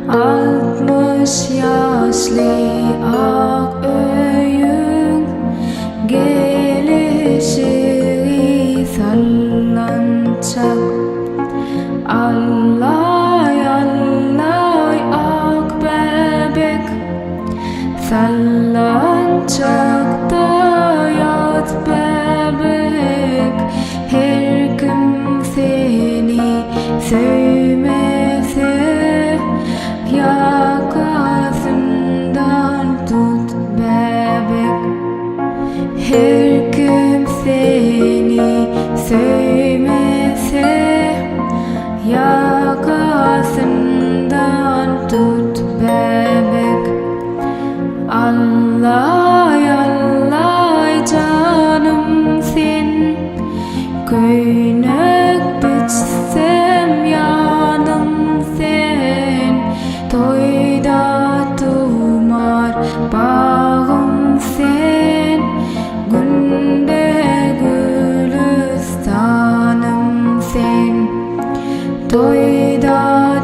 Altmyş ýaşly ak öýüň gelişigi sallançak. Allaý-allaý ak bäbek sallançakda ýat bäbek. Her kim seni söýmese Ýakasyndan tut bäbek. Her kim seni söýmese Ýakasyndan tut bäbek. Allaý-allaý janym sen, Köýnek biçsem ýanym sen. Toýda tymar bagym sen, Günde gülüstanym sen. Toýda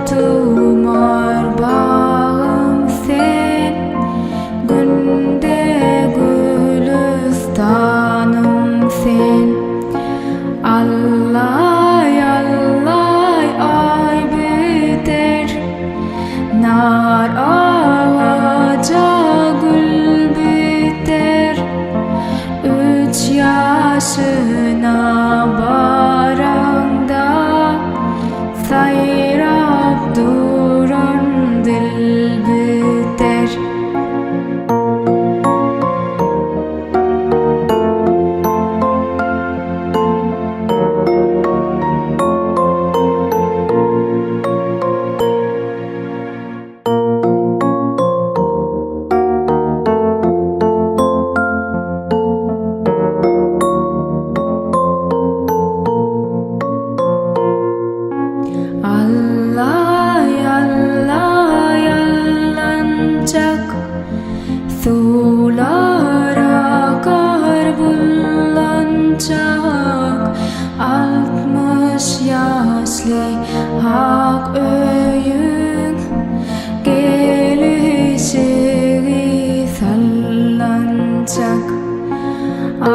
tymar bagym sen, Günde gülüstanym sen. Allaý-allaý ay biter, nar agaja gül biter. 3 ýaşyna barañda Sayrap duran dil biter. Allaý-allaý allançak, Suwlar akar bullançak. Altmyş ýaşly ak öýüň gelişigi sallançak.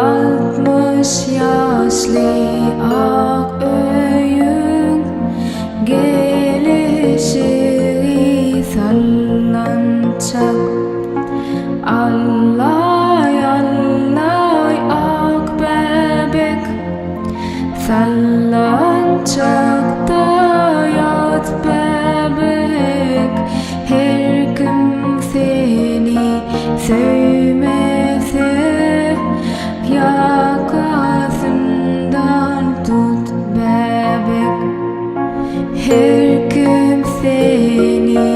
Altmyş ýaşly ak öýüň gelişigi sallançak. Allaý-allaý ak bäbek sallançakda ýat bäbek. Her kim seni söýmese Ýakasyndan tut bäbek. Her kim seni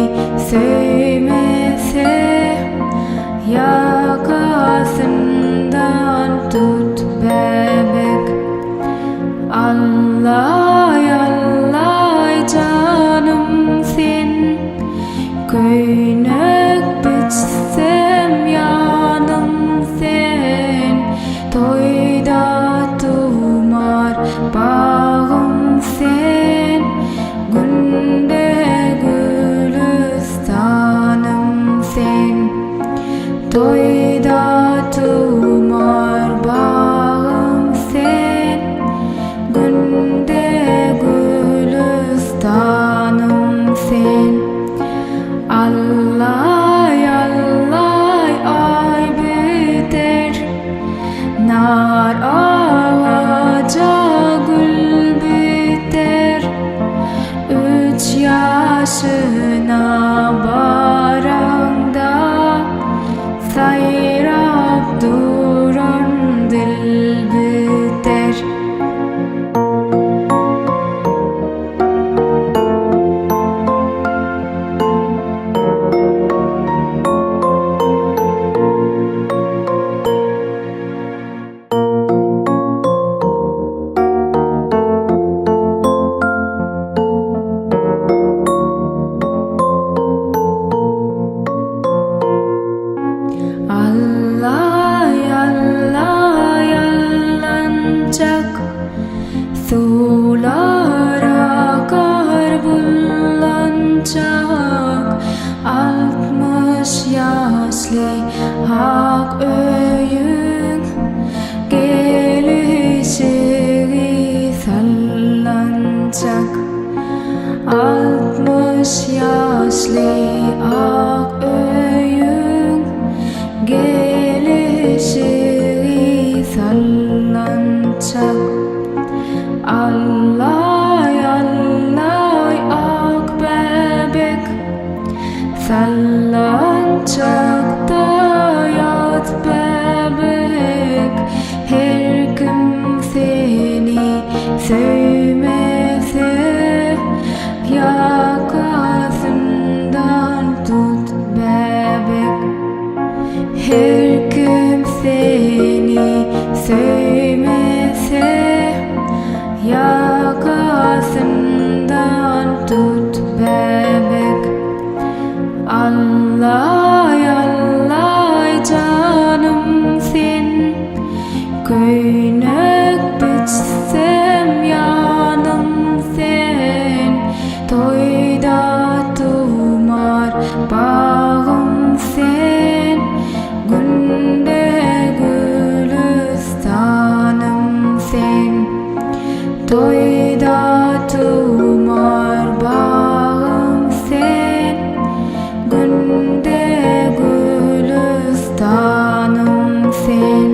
söýmese Ýakasyndan tut bäbek. Allaý-allaý janym sen, Köýnek biçsem ýanym sen. Toýda tymar bagym sen, Günde gülüstanym sen. Toýda tymar bagym sen, Günde Altmyş ýaşly ak öýüň gelişigi sallançak. Allaý-allaý ak bäbek sallançakda ýat bäbek. Her kim seni söýmese ýakasyndan tut bäbek. Her kim seni söýmese ýakasyndan tut bäbek. Allaý-allaý janym sen, Köýnek biçsem ýanym sen. Toýda tymar bagym sen, Günde gülüstanym sen. Toýda tymar bagym sen, Günde gülüstanym sen.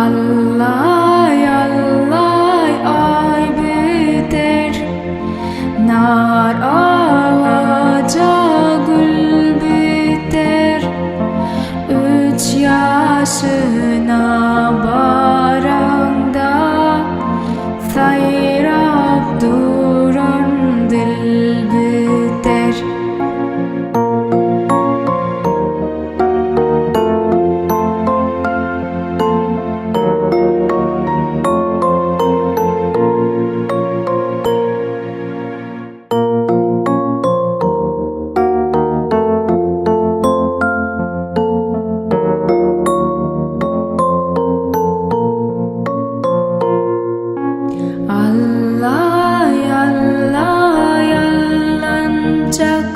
Allaý-allaý ay biter, nar agaja gül biter. 3 ýaşyna barañda Sayrap duran dil biter. Allaý-allaý allançak,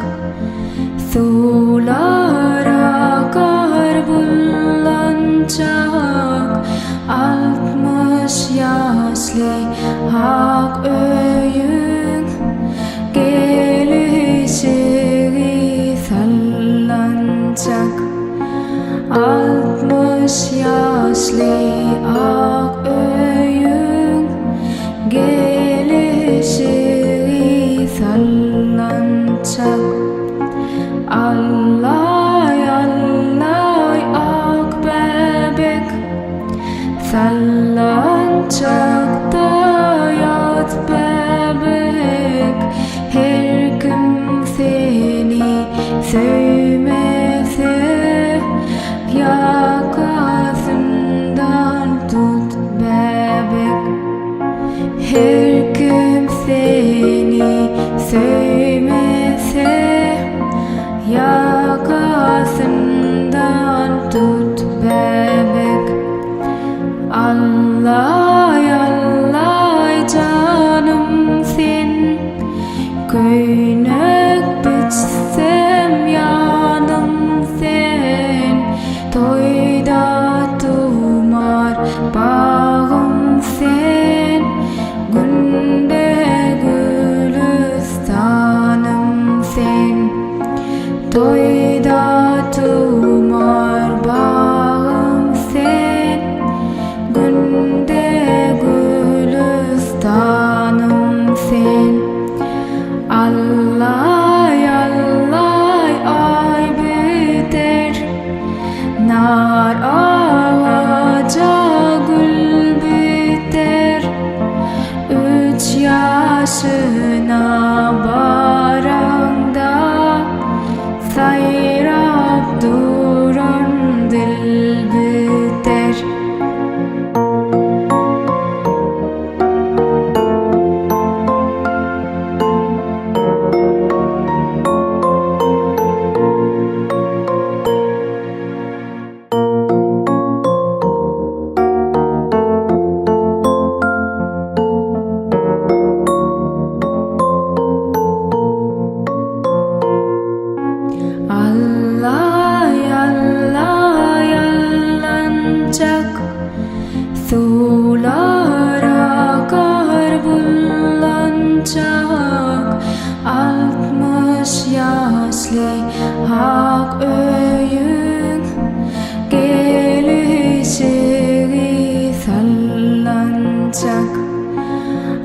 Suwlar akar bullançak. Altmyş ýaşly ak öýüň gelişigi sallançak. Altmyş ýaşly ak öýüň gelişigi sallançak. Allaý-allaý ak bäbek sallançakda ýat bäbek. Her kim seni söýmese ýakasyndan tut bäbek. Her kim seni söýmese ýakasyndan tut bäbek. Allaý-allaý janym sen, Köýnek biçsem ýanym sen. Toýda tymar bagym sen, Günde gülüstanym sen. Toýda tymar bagym sen, Günde gülüstanym sen. Allaý-allaý ay biter, nar agaja gül biter. 3 ýaşyna barañda Sayrap duran dil biter.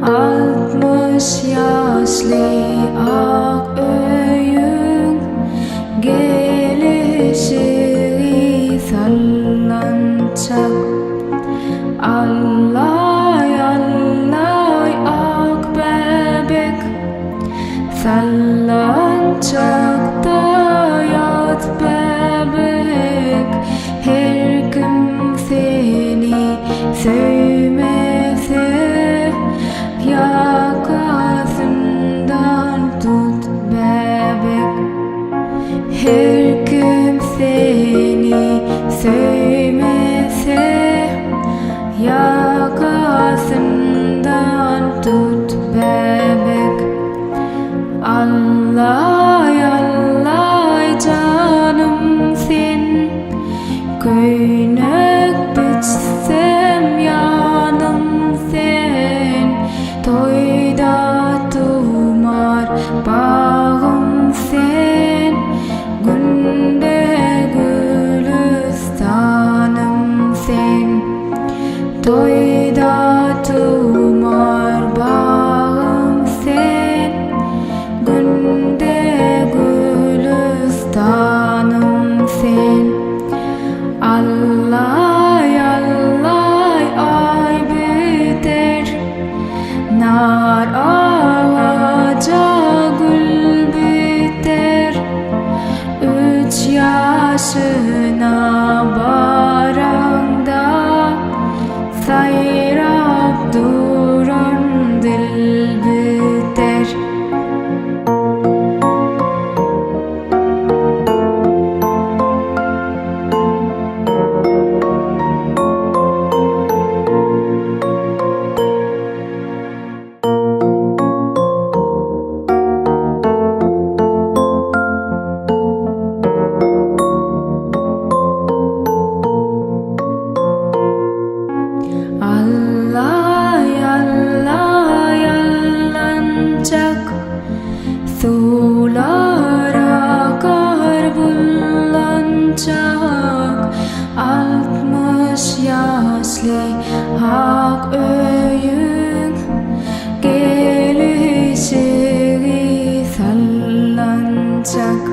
Altmyş ýaşly ak öýüň gelişigi sallançak. Allaý-allaý ak bäbek sallançakda ýat bäbek. Her kim seni söýmese ýakasyndan tut bäbek. Her kim seni söýmese ýakasyndan tut bäbek. Allaý-allaý janym sen, Köýnek biçsem ýanym sen. Toýda tymar bagym sen, Günde gülüstanym sen. Toýda tymar bagym sen, Günde gülüstanym sen. Allaý-allaý ay biter, nar agaja gül biter. 3 ýaşyna barañda Sayrap duran dil biter. Allaý-allaý allançak, Suwlar akar bullançak. Altmyş ýaşly ak öýüň gelişigi sallançak.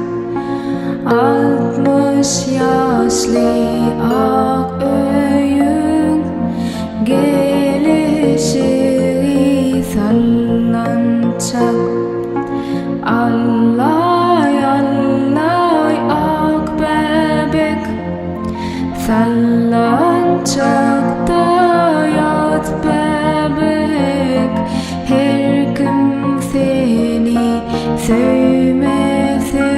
Altmyş ýaşly ak öýüň gelişigi sallançak. Allaý-allaý ak bäbek sallançakda ýat bäbek. Her kim seni söýmese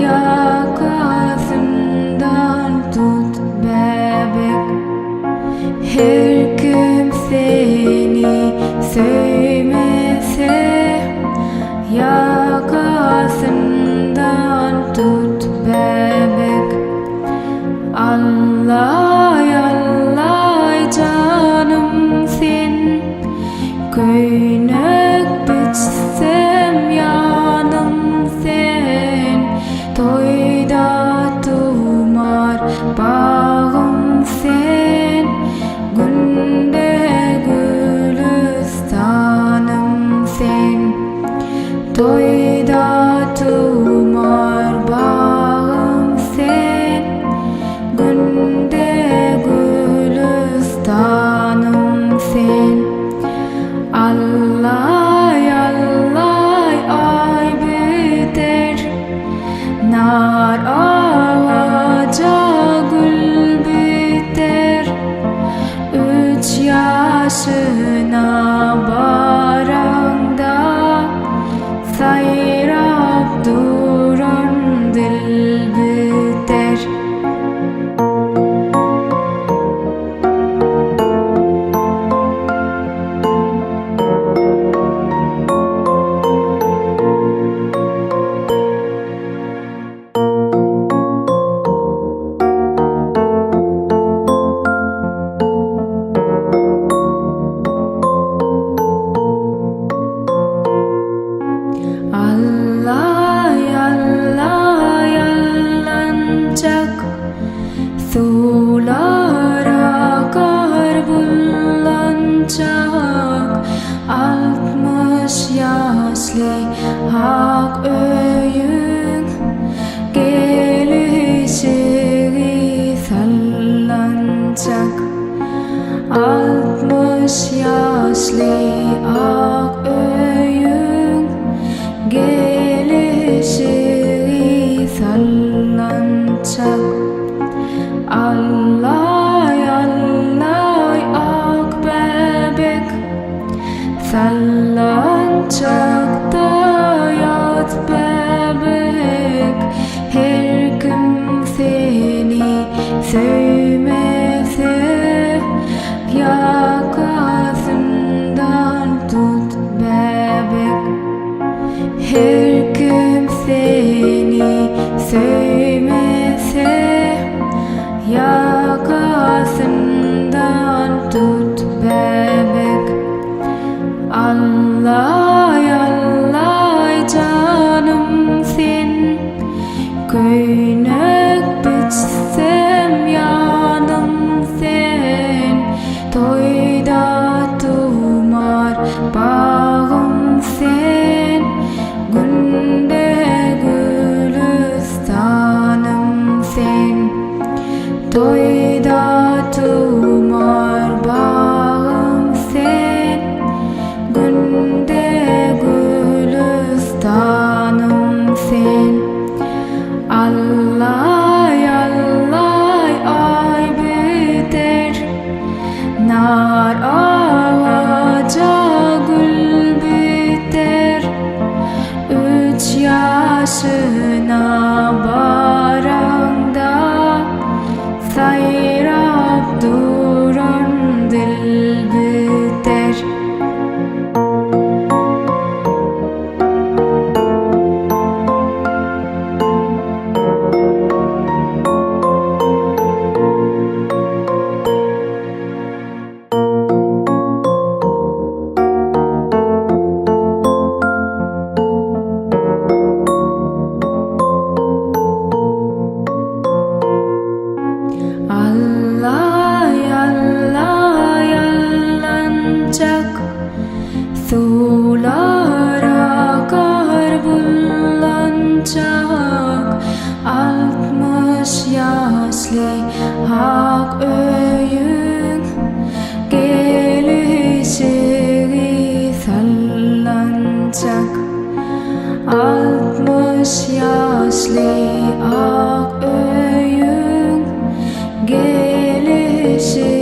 ýakasyndan tut bäbek. Her kim seni söýmese ýakasyndan tut bäbek. Allaý-allaý janym sen, Köýnek biçsem ýanym sen. Toýda tymar bagym sen, Günde gülüstanym sen. Toýda tymar bagym sen, Günde gülüstanym sen. Allaý-allaý ay biter, nar agaja gül biter. 3 ýaşyna barañda Sayrap duran dil biter. Altmyş ýaşly ak öýüň gelişigi sallançak. Allaý-allaý ak bäbek sallançakda ýat bäbek. Her kim seni söýmese ýakasyndan tut bäbek. Her kim seni söýmese ýakasyndan tut bäbek. Allaý-allaý janym sen, Köýnek biçsem ýanym sen. Toýda tymar bagym sen, Günde gülüstanym sen. Toýda tymar bagym sen, Günde gülüstanym sen. Allaý-allaý ay biter, nar agaja gül biter. 3 ýaşyna barañda Sayrap duran dil biter. Allaý-allaý allançak, Suwlar akar bullançak. Altmyş ýaşly ak öýüň gelişigi sallançak. Altmyş ýaşly ak öýüň gelişigi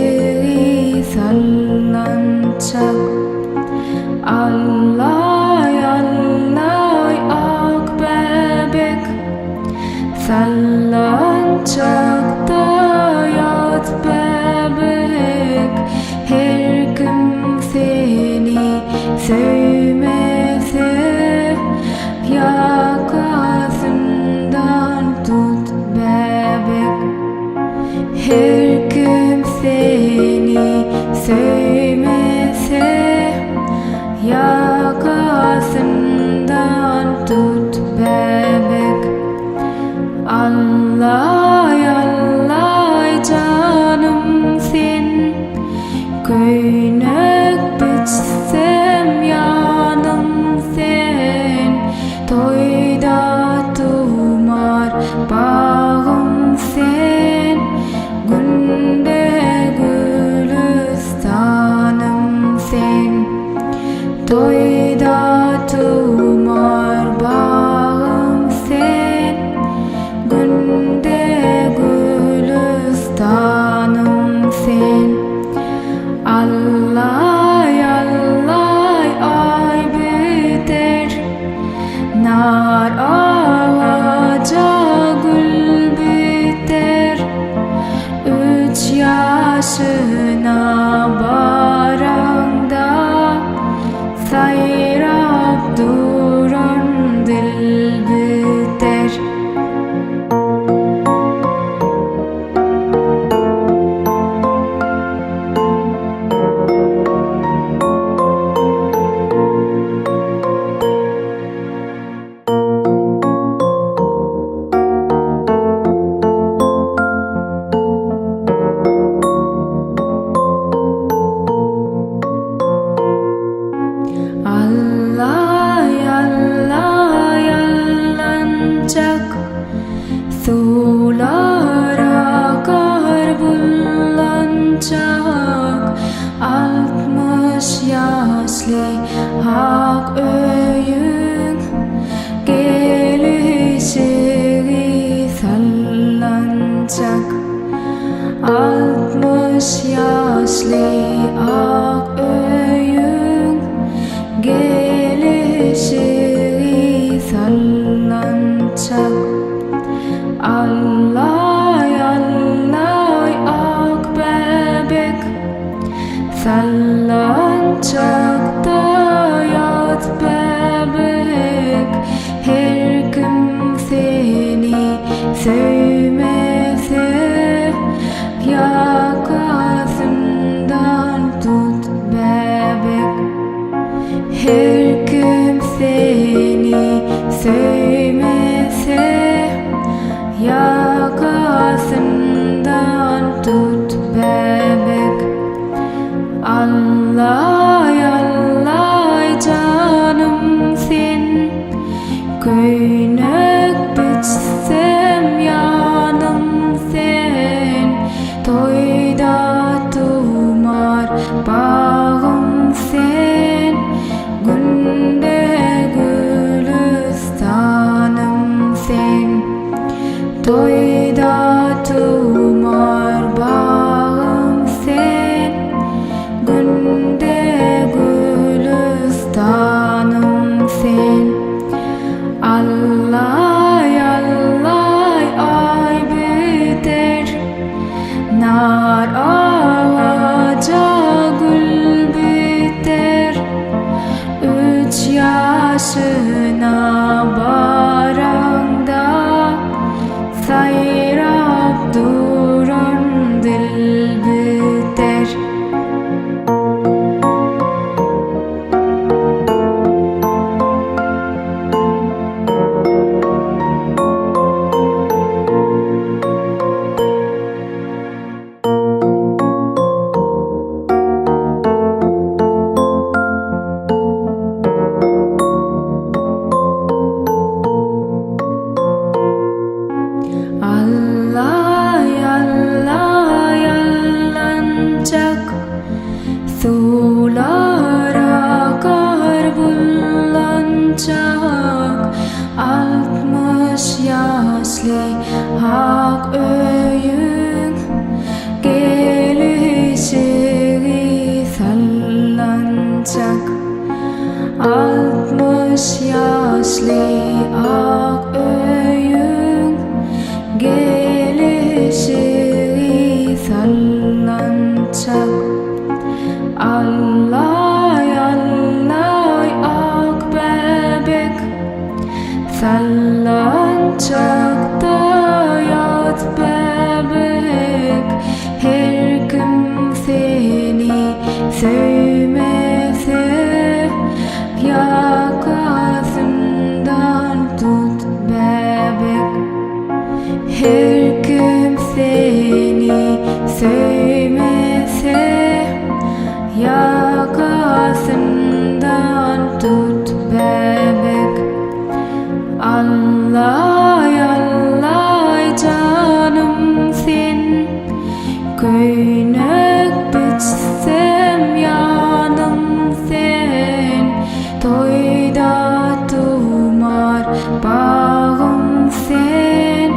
sallançak. Allaý-allaý ak bäbek sallançakda ýat bäbek. Her kim seni söýmese ýakasyndan tut bäbek. Her kim seni söýmese ýakasyndan tut bäbek. Allaý-allaý janym sen, Köýnek biçsem ýanym sen. Toýda tymar bagym sen, Günde gülüstanym sen. Toýda tymar bagym sen, Günde gülüstanym sen. Allaý-allaý ay biter, nar agaja gül biter. 3 ýaşyna barañda Sayrap Altmyş ýaşly ak öýüň gelişigi sallançak. Altmyş ýaşly ak öýüň gelişigi sallançak. Allaý-allaý ak bäbek, sallançakda ýat bäbek. Her kim seni söýmese, ýakasyndan tut bäbek. Her kim seni söýmese, ýakasyndan tut bäbek. Allaý-allaý janym sen, Köýnek biçsem ýanym sen. Toýda tymar bagym sen, Günde gülüstanym sen. Toýda tymar bagym sen, Günde gülüstanym sen. Allaý-allaý ay biter, nar agaja gül biter. 3 ýaşyna barañda, Sayrap duran dil biter. Allaý-allaý allançak, Suwlar akar bullançak. Altmyş ýaşly ak öýüň gelişigi sallançak. Altmyş ýaşly ak öýüň gelişigi sallançak. Allaý-allaý ak bäbek, sallançakda ýat bäbek. Her kim seni söýmese, ýakasyndan tut bäbek. Her kim seni söýmese, ýakasyndan tut bäbek. Allaý-allaý janym sen, Köýnek biçsem ýanym sen. Toýda tymar bagym sen,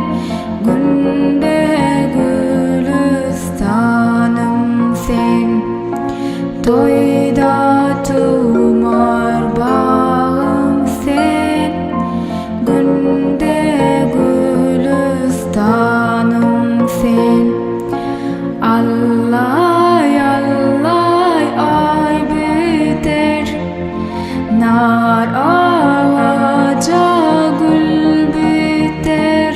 Günde gülüstanym sen. Toýda tymar bagym sen, Günde gülüstanym sen. Allaý-allaý ay biter, nar agaja gül biter.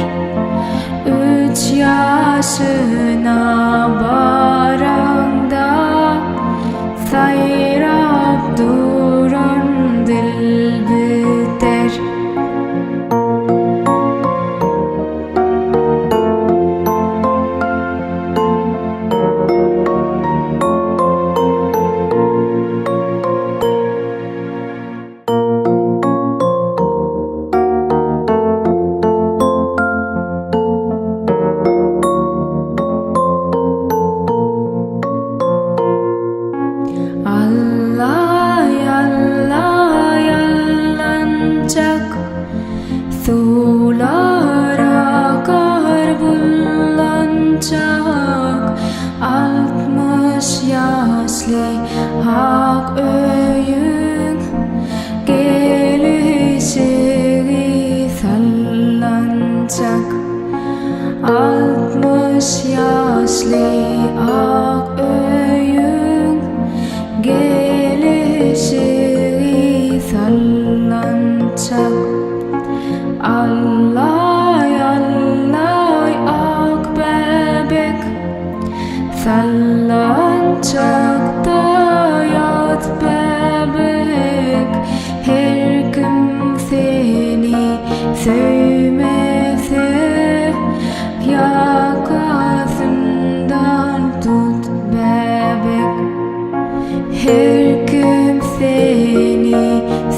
3 ýaşyna barañda, Sayrap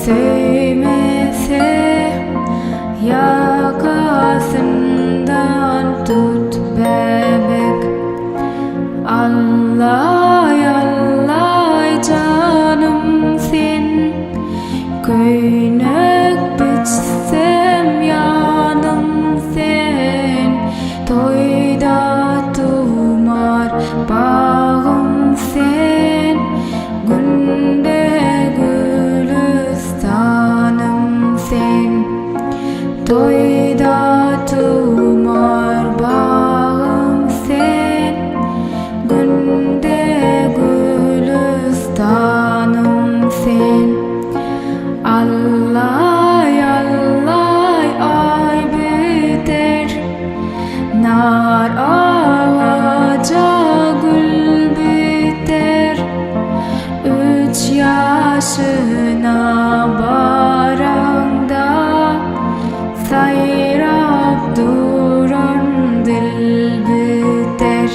söýmese, ýakasyndan tut bäbek. Allaý-allaý janym sen, Köýnek biçsem ýanym sen. Toýda tymar bagym sen, Günde gülüstanym sen. Toýda tymar bagym sen, Günde gülüstanym sen. Allaý-allaý ay biter, nar agaja gül biter. 3 ýaşyna barañda, Sayrap duran dil biter.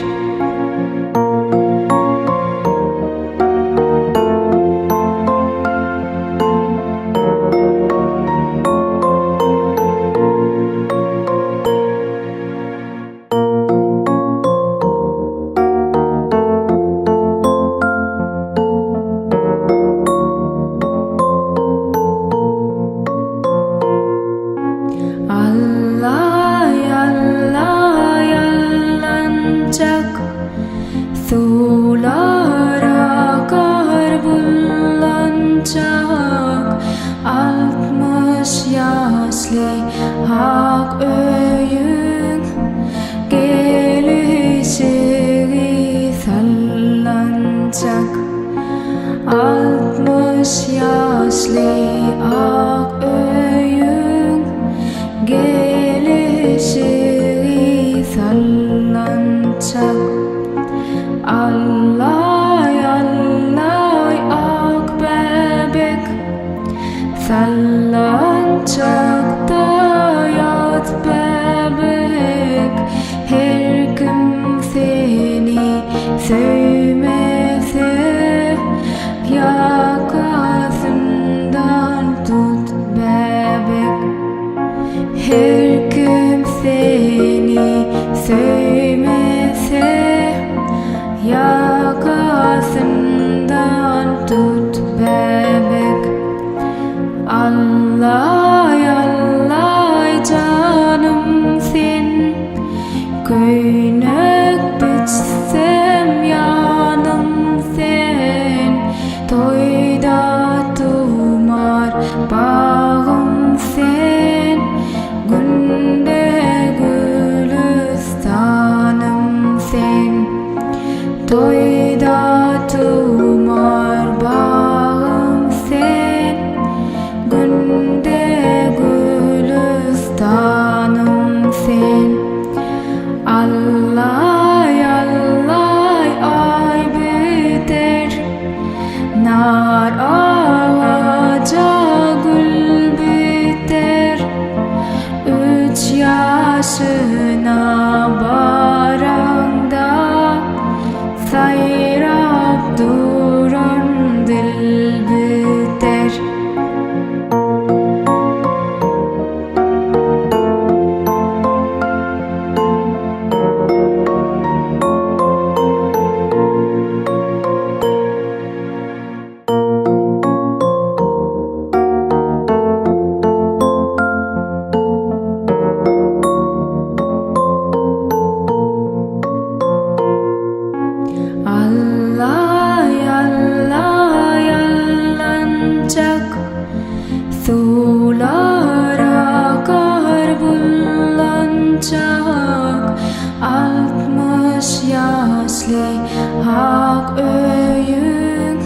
Allaý-allaý allançak, Suwlar akar bullançak. Altmyş ýaşly ak öýüň, Gelişigi sallançak. Altmyş ýaşly ak öýüň, Gelişigi sallançak. Allaý-allaý ak bäbek, Sallançakda ýat bäbek. Her kim seni söýmese, Ýakasyndan tut bäbek. Her kim seni söýmese, Ýakasyndan tut bäbek. Allaý-allaý janym sen, Köýnek biçsem ýanym sen. Toýda tymar bagym sen, Günde gülüstanym sen. Toýda tymar bagym sen, Günde gülüstanym sen. Allaý-allaý ay biter, nar agaja gül biter. 3 ýaşyna barañda, Sayrap duran dil biter. Allaý-allaý allançak, Suwlar akar bullançak. Altmyş ýaşly ak öýüň,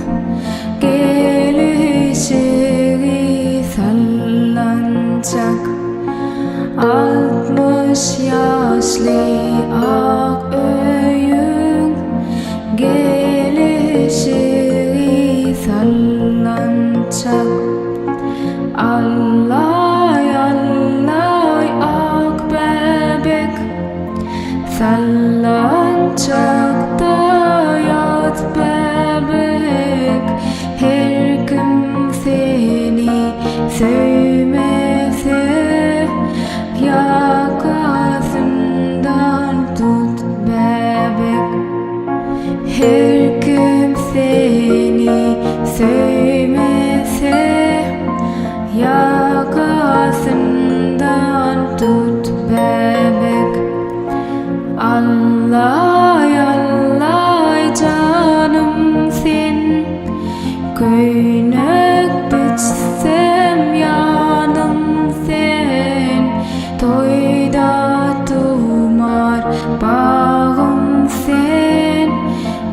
Gelişigi sallançak. Altmyş ýaşly ak öýüň, Gelişigi sallançak. Allaý-allaý ak bäbek, Sallançakda ýat bäbek. Her kim seni Köýnek biçsem ýanym sen, Toýda tymar bagym sen,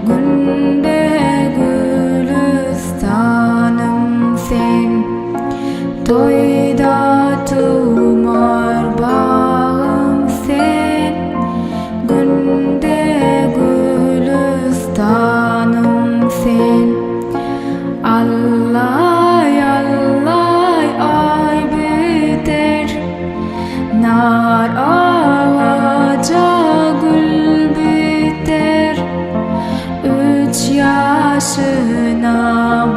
Günde gülüstanym sen, Toýda tymar bagym sen, Günde gülüstanym sen. Allaý-allaý ay biter, nar agaja gül biter, 3 ýaşyna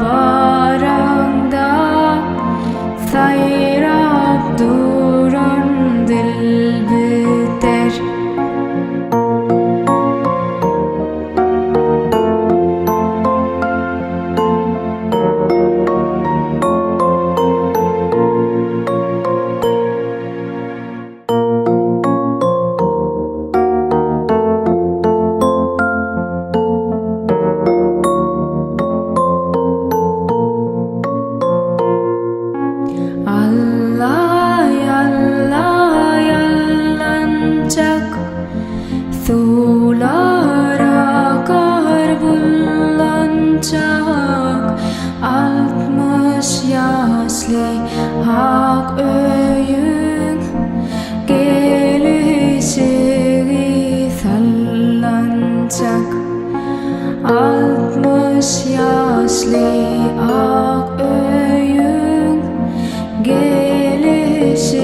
barañda, Sayrap duran dil biter. Allaý-allaý allançak, Suwlar akar bullançak, Altmyş ýaşly ak öýüň, Gelişigi sallançak, Altmyş ýaşly ak öýüň, Gelişigi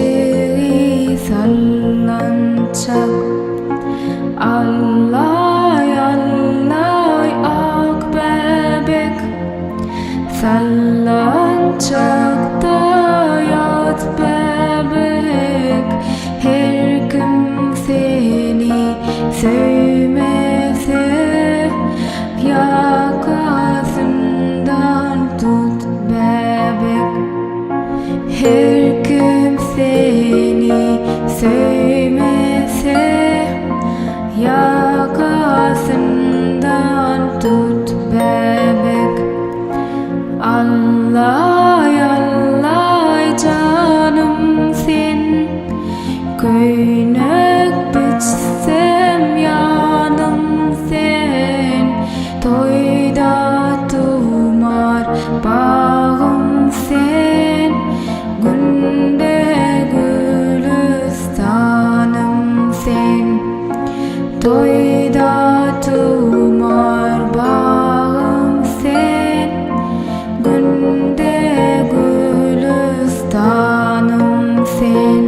sallançak. Allaý-allaý ak bäbek, Sallançakda ýat bäbek, her kim seni söýmese, Ýakasyndan tut bäbek, her kim seni söýmese, Ýakasyndan tut bäbek. Allaý-allaý janym sen, Köýnek biçsem ýanym sen, Toýda tymar bagym sen, Günde gülüstanym sen, Toýda tymar bagym sen, Günde gülüstanym sen.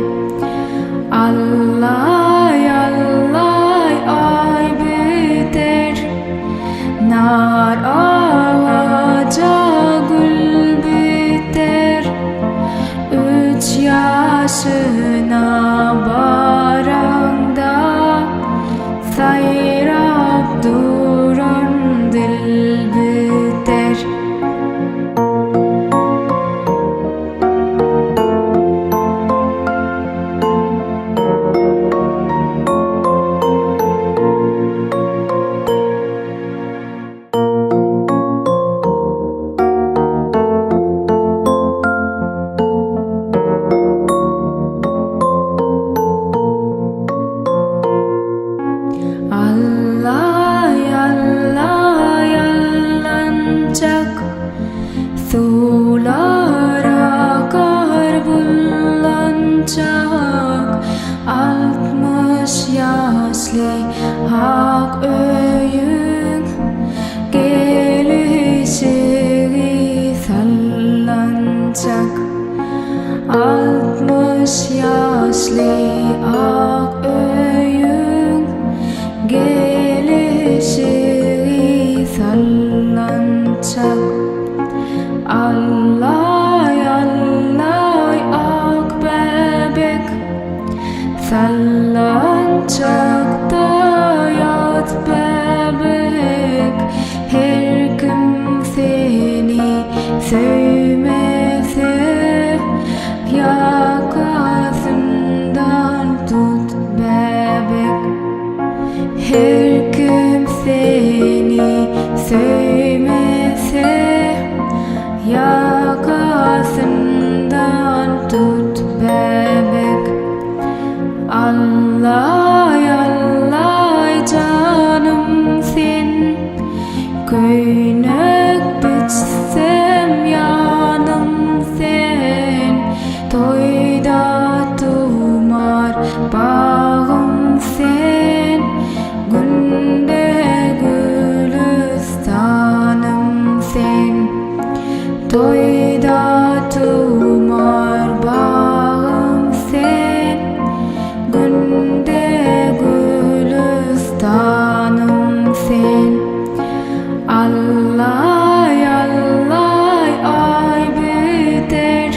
Allaý-allaý ay biter, nar agaja gül biter, 3 ýaşyna barañda, Sayrap duran dil biter. Allaý-allaý allançak, Suwlar akar bullançak, Altmyş ýaşly ak öýüň, Gelişigi sallançak, Altmyş ýaşly ak öýüň, Gelişigi sallançak. Allaý-allaý ak bäbek, Sallançakda ýat bäbek, her kim seni söýmese, Ýakasyndan tut bäbek, her kim seni söýmese, Toýda tymar bagym sen, günde gülüstanym sen. Allaý-allaý ay biter,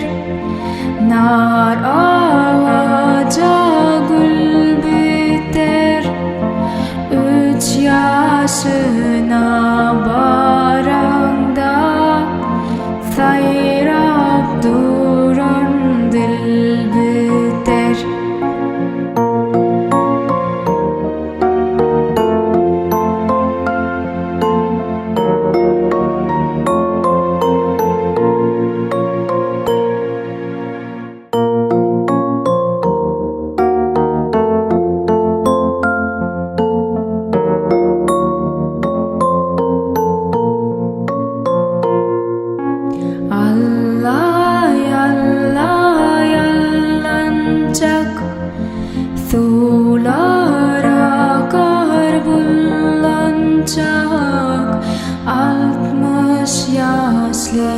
nar agaja gül biter. 3 ýaşyna barañda Sayrap duran dil biter. Allaý-allaý allançak, Suwlar akar bullançak. Altmyş ýaşly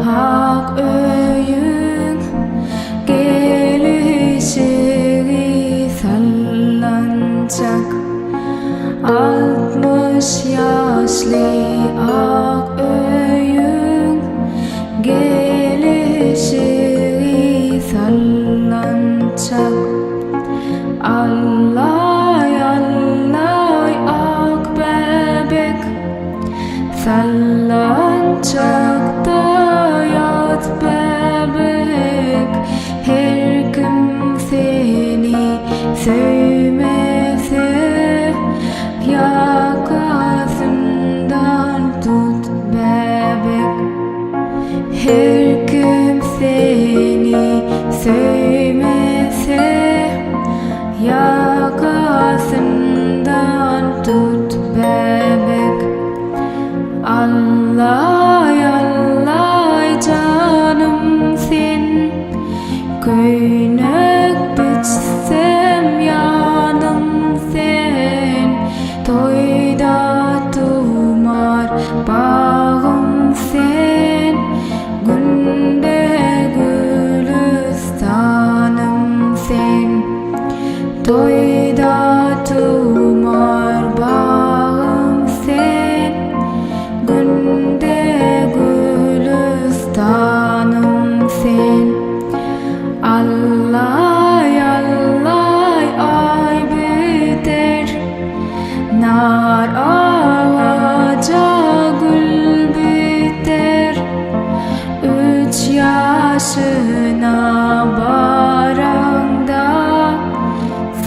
ak öýüň, Gelişigi sallançak. Altmyş ýaşly ak öýüň, Gelişigi sallançak. Allaý-allaý ak bäbek, sallançakda ýat bäbek. Her kim seni söýmese, ýakasyndan tut bäbek. Her kim seni söýmese, ýakasyndan tut bäbek. Allaý-allaý janym sen, Köýnek biçsem ýanym sen. Toýda tymar bagym sen, Günde gülüstanym sen. Toýda tymar bagym sen, Günde gülüstanym sen. Allaý-allaý ay biter, nar agaja gül biter. 3 ýaşyna barañda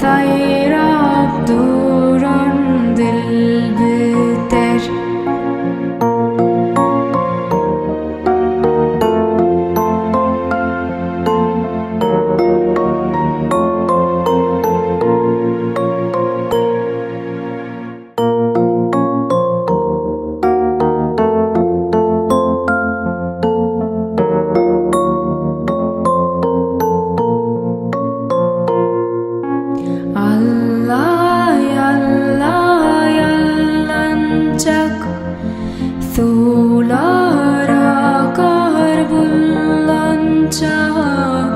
Sayrap duran dil biter. Allaý-allaý allançak, Suwlar akar bullançak.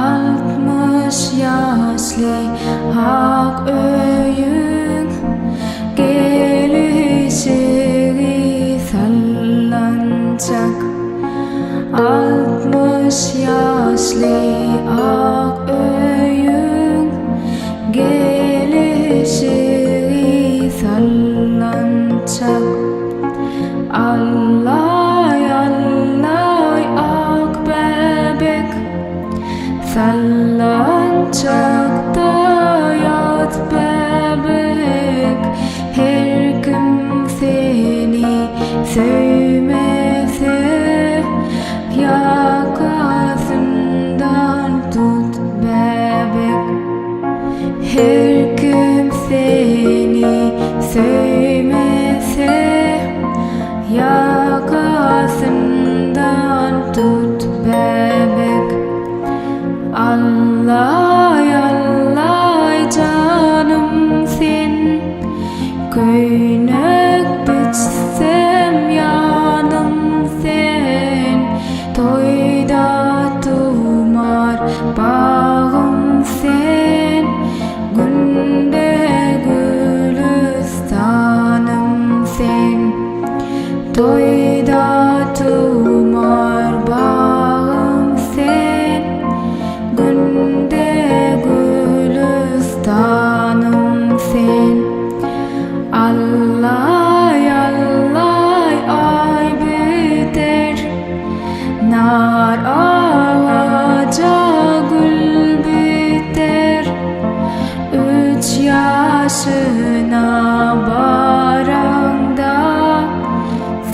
Altmyş ýaşly ak öýüň, Gelişigi sallançak. Altmyş ýaşly ak öýüň, Gelişigi sallançak. Allaý-allaý ak bäbek, sallançakda ýat bäbek. Her kim seni söýmese, ýakasyndan tut bäbek. Her kim seni söýmese, ýakasyndan tut bäbek. nar ağaca gül biter, 3 yaşına barañda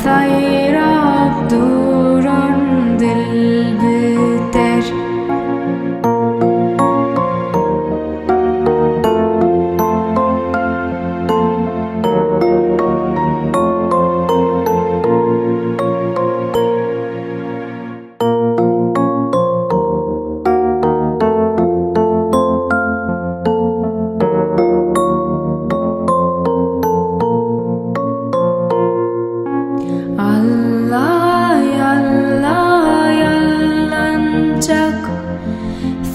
sayrap duran dil biter. Allaý-allaý allançak,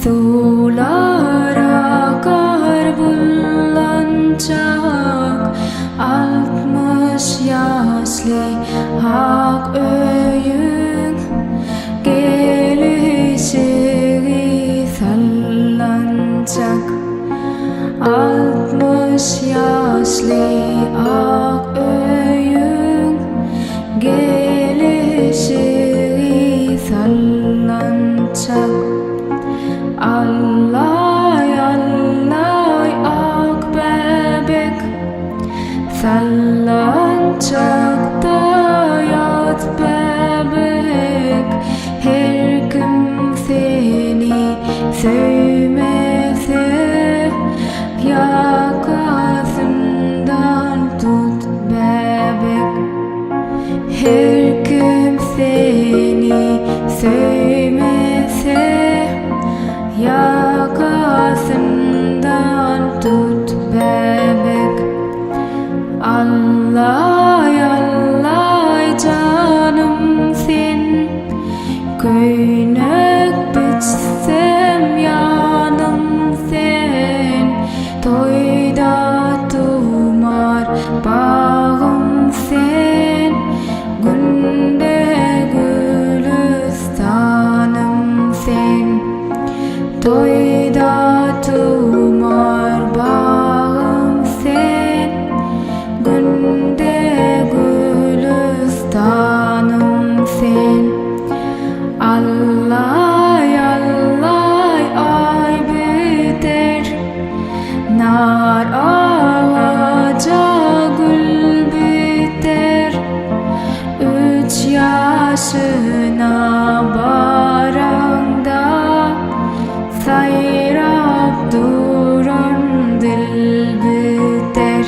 Suwlar akar bullançak, Altmyş ýaşly ak öýüň, Gelişigi sallançak. Altmyş ýaşly ak öýüň, Gelişigi sallançak. Allaý-allaý ak bäbek, Sallançakda ýat bäbek. Her kim seni söýmese, Ýakasyndan tut bäbek. Her kim seni söýmese, Ýakasyndan tut bäbek. Allaý-allaý janym sen, Köýnek biçsem ýanym sen. Toýda tymar bagym sen, Günde gülüstanym sen. Toýda tymar bagym sen, Günde gülüstanym sen. Allaý-allaý ay biter, nar ağaca gül biter, 3 yaşına barañda sayrap duran dil biter.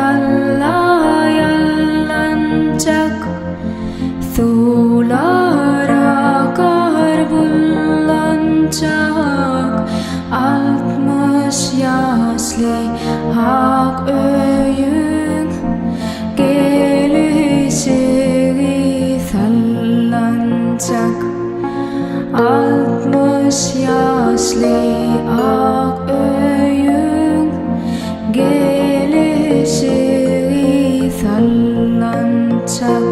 Allaý-allaý allançak, Suwlar akar bullançak, Altmyş ýaşly ak öýüň, Gelişigi sallançak. Altmyş ýaşly ak öýüň, Gelişigi sallançak.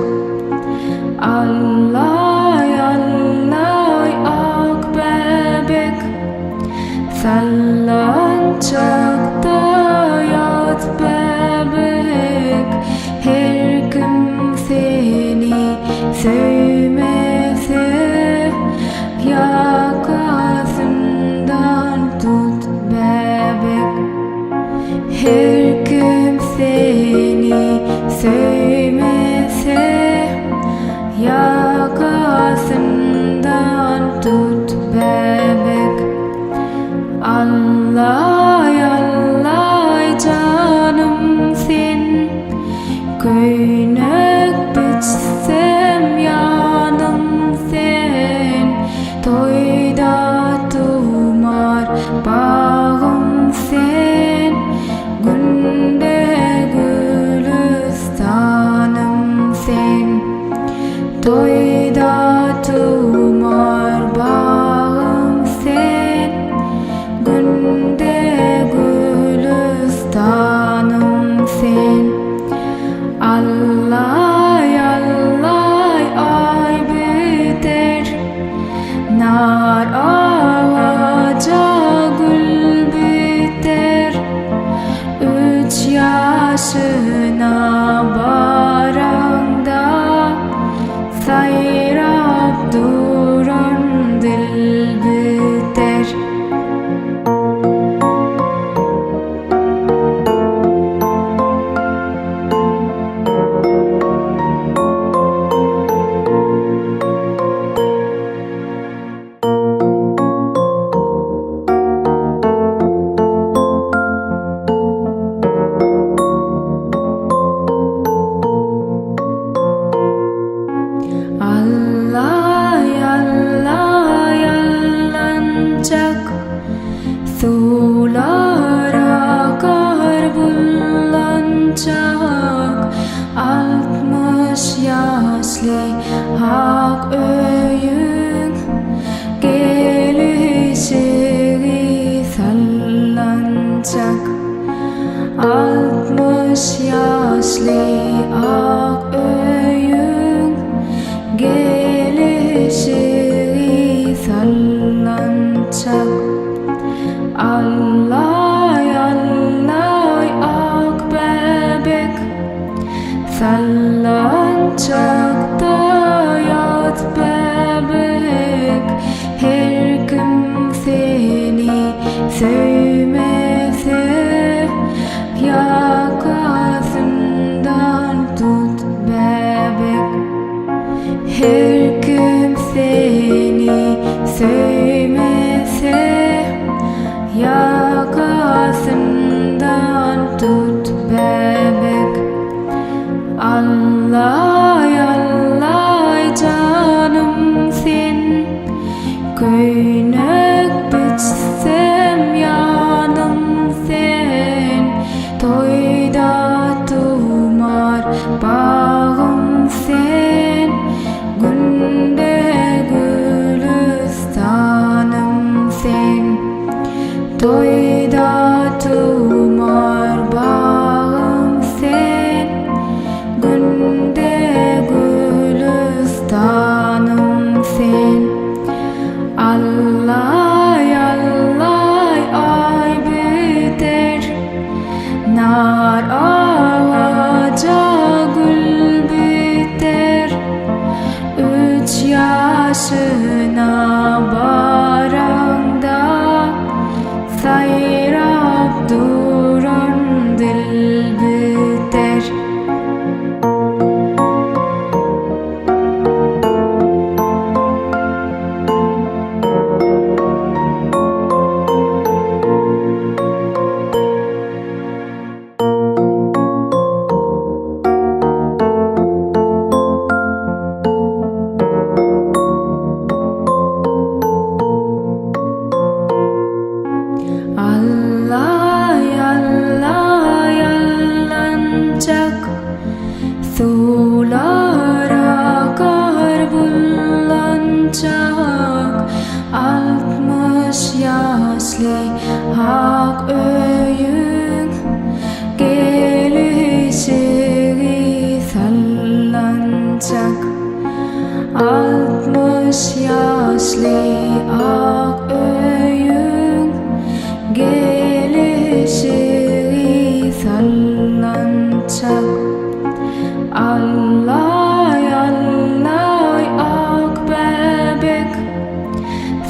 Allaý-allaý ak bäbek, Sallançakda ýat bäbek. Her kim seni söýmese, Ýakasyndan tut bäbek. Her kim seni söýmese, Ýakasyndan tut bäbek. Allaý-allaý janym sen, Köýnek biçsem ýanym sen. Toýda tymar bagym sen, Günde gülüstanym sen. Toýda tymar bagym sen, Suwlar akar bullançak Altmyş ýaşly hak öýüň Gelişigi sallançak Altmyş ýaşly hak öýüň Gelişigi sallançak Allaý-allaý ak bäbek Sallançakda ýat bäbek her kim seni söýmese Ýakasyndan tut bäbek her kim seni söýmese Ýakasyndan tut bäbek Allaý-allaý janym sen Köýnek biçsem ýanym sen Toýda tymar bagym sen Günde gülüstanym sen Toýda tymar bagym sen Günde gülüstanym sen Allaý-allaý ay biter Nar agaja gül biter Üç ýaşyna barañda Sayrap duran dil biter Allaý-allaý allançak Suwlar akar bullançak Altmyş ýaşly hak öýüň Gelişigi sallançak Altmyş ýaşly hak öýüň Gelişigi sallançak Allaý-allaý ak bäbek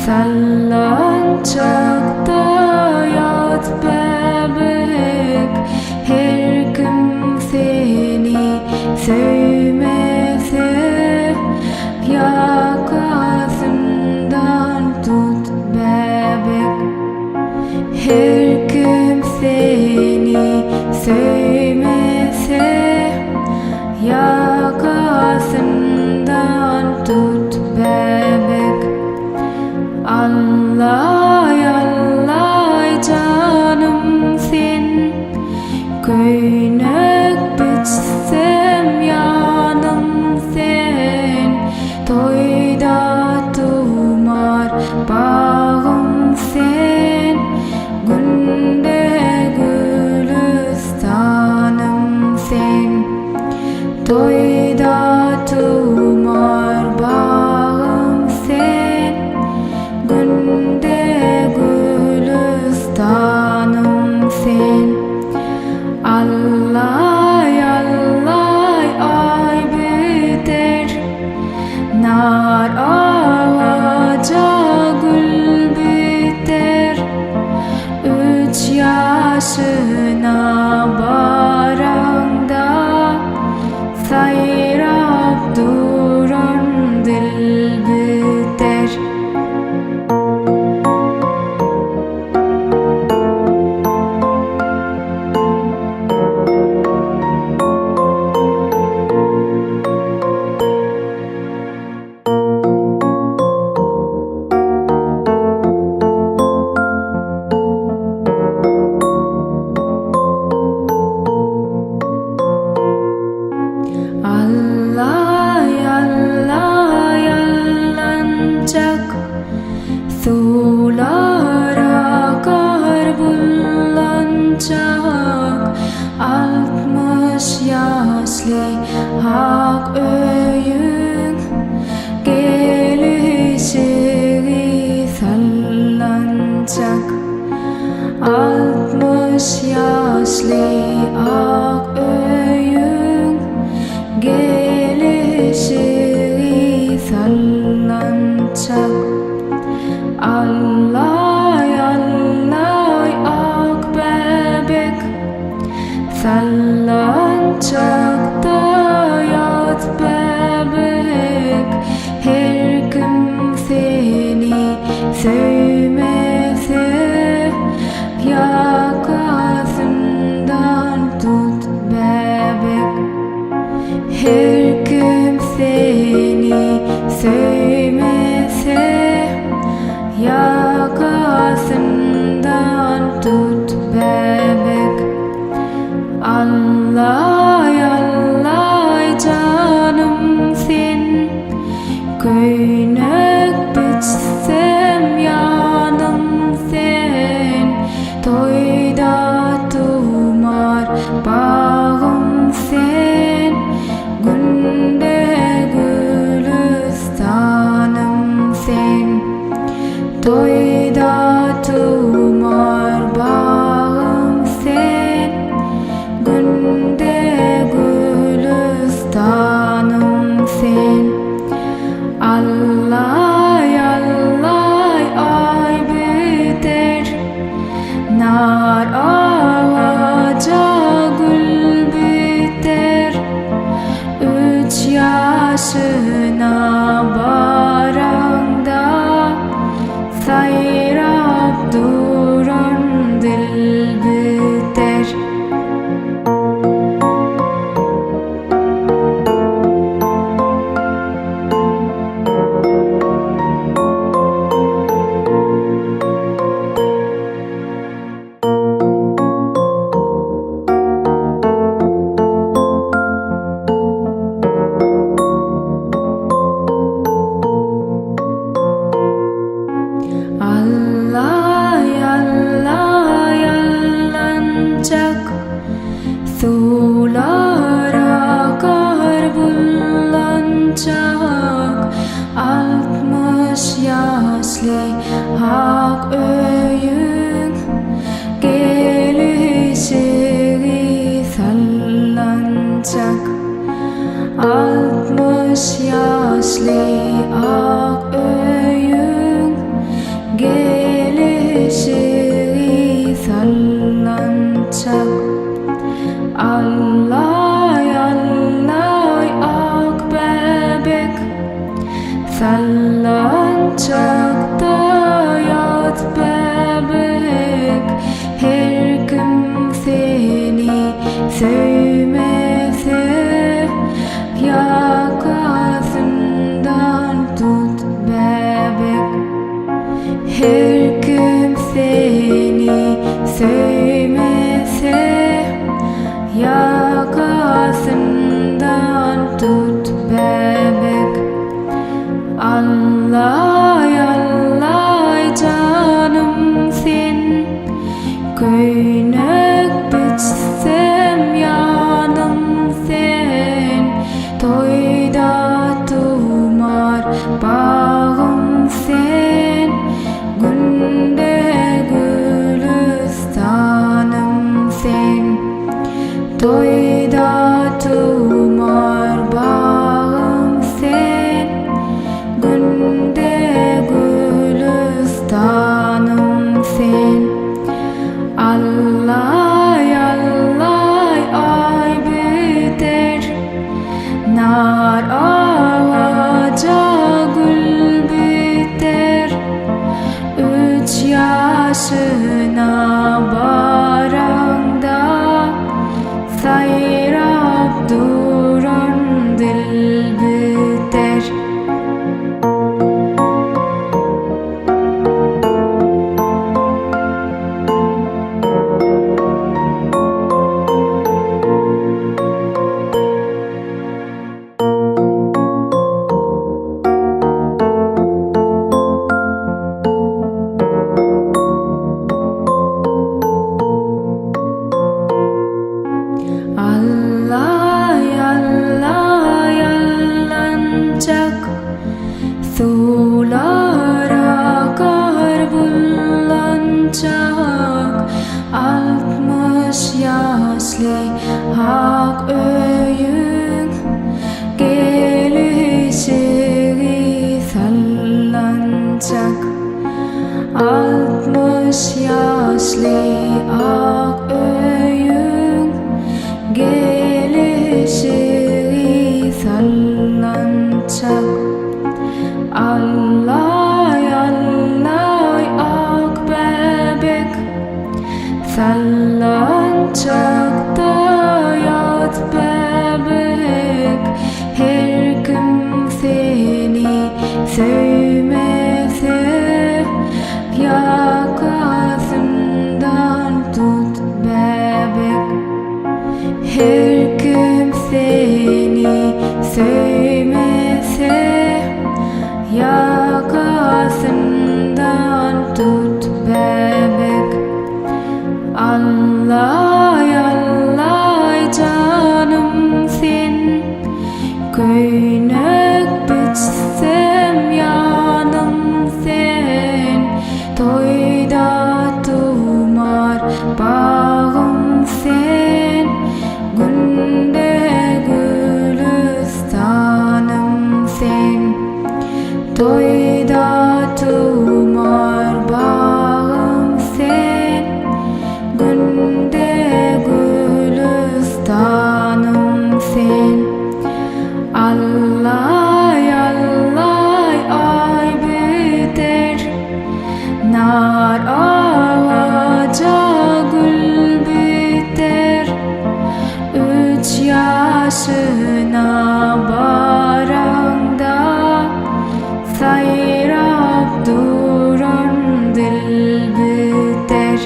Sallançakda ýat bäbek her kim seni söýmese Ýakasyndan tut bäbek her kim seni söýmese Ýakasyndan tut bäbek Allaý-allaý janym sen Köýnek biçsem ýanym sen Toýda tymar bagym sen Günde sallançak. Altmyş ýaşly ak öýüň, gelişigi sallançak. Allaý-allaý ak bäbek, sallançakda ýat bäbek. Her kim seni söýmese, ýakasyndan tut bäbek. Her kim seni söýmese, ýakasyndan tut bäbek. Allaý-allaý janym sen, Köýnek biçsem ýanym sen. Toýda tymar bagym sen, Günde gülüstanym sen. Toýda tymar bagym sen, Günde gülüstanym sen. Allaý-allaý ay biter, nar agaja gül biter. 3 ýaşyna barañda, Sayrap duran dil biter. Allaý-allaý allançak, Suwlar akar bullançak. Altmyş ýaşly ak öýüň, gelişigi sallançak. Altmyş ýaşly ak öýüň, gelişigi sallançak. Allaý-allaý ak bäbek, sallançakda ýat bäbek. Her kim seni söýmese, ýakasyndan tut bäbek. Her kim seni söýmese, ýakasyndan tut bäbek. Allaý-allaý janym sen, Köýnek biçsem ýanym sen. Toýda tymar bagym sen, Günde gülüstanym sen. Toýda tymar bagym sen, Günde gülüstanym sen. Allaý-allaý ay biter, nar agaja gül biter. 3 ýaşyna barañda, Sayrap duran dil biter. ýaşly ak öýüň gelişigi sallançak Allaý-allaý ak bäbek Sallançakda ýat bäbek her kim seni söýmese Ýakasyndan tut bäbek her kim seni söýmese Ýakasyndan tut bäbek Allaý-allaý janym sen Köýnek biçsem ýanym sen Toýda tymar bagym sen Günde gülüstanym sen Toýda tymar bagym sen Günde gülüstanym sen Allaý-allaý ay biter nar agaja gül biter üç ýaşyna barañda Sayrap duran dil biter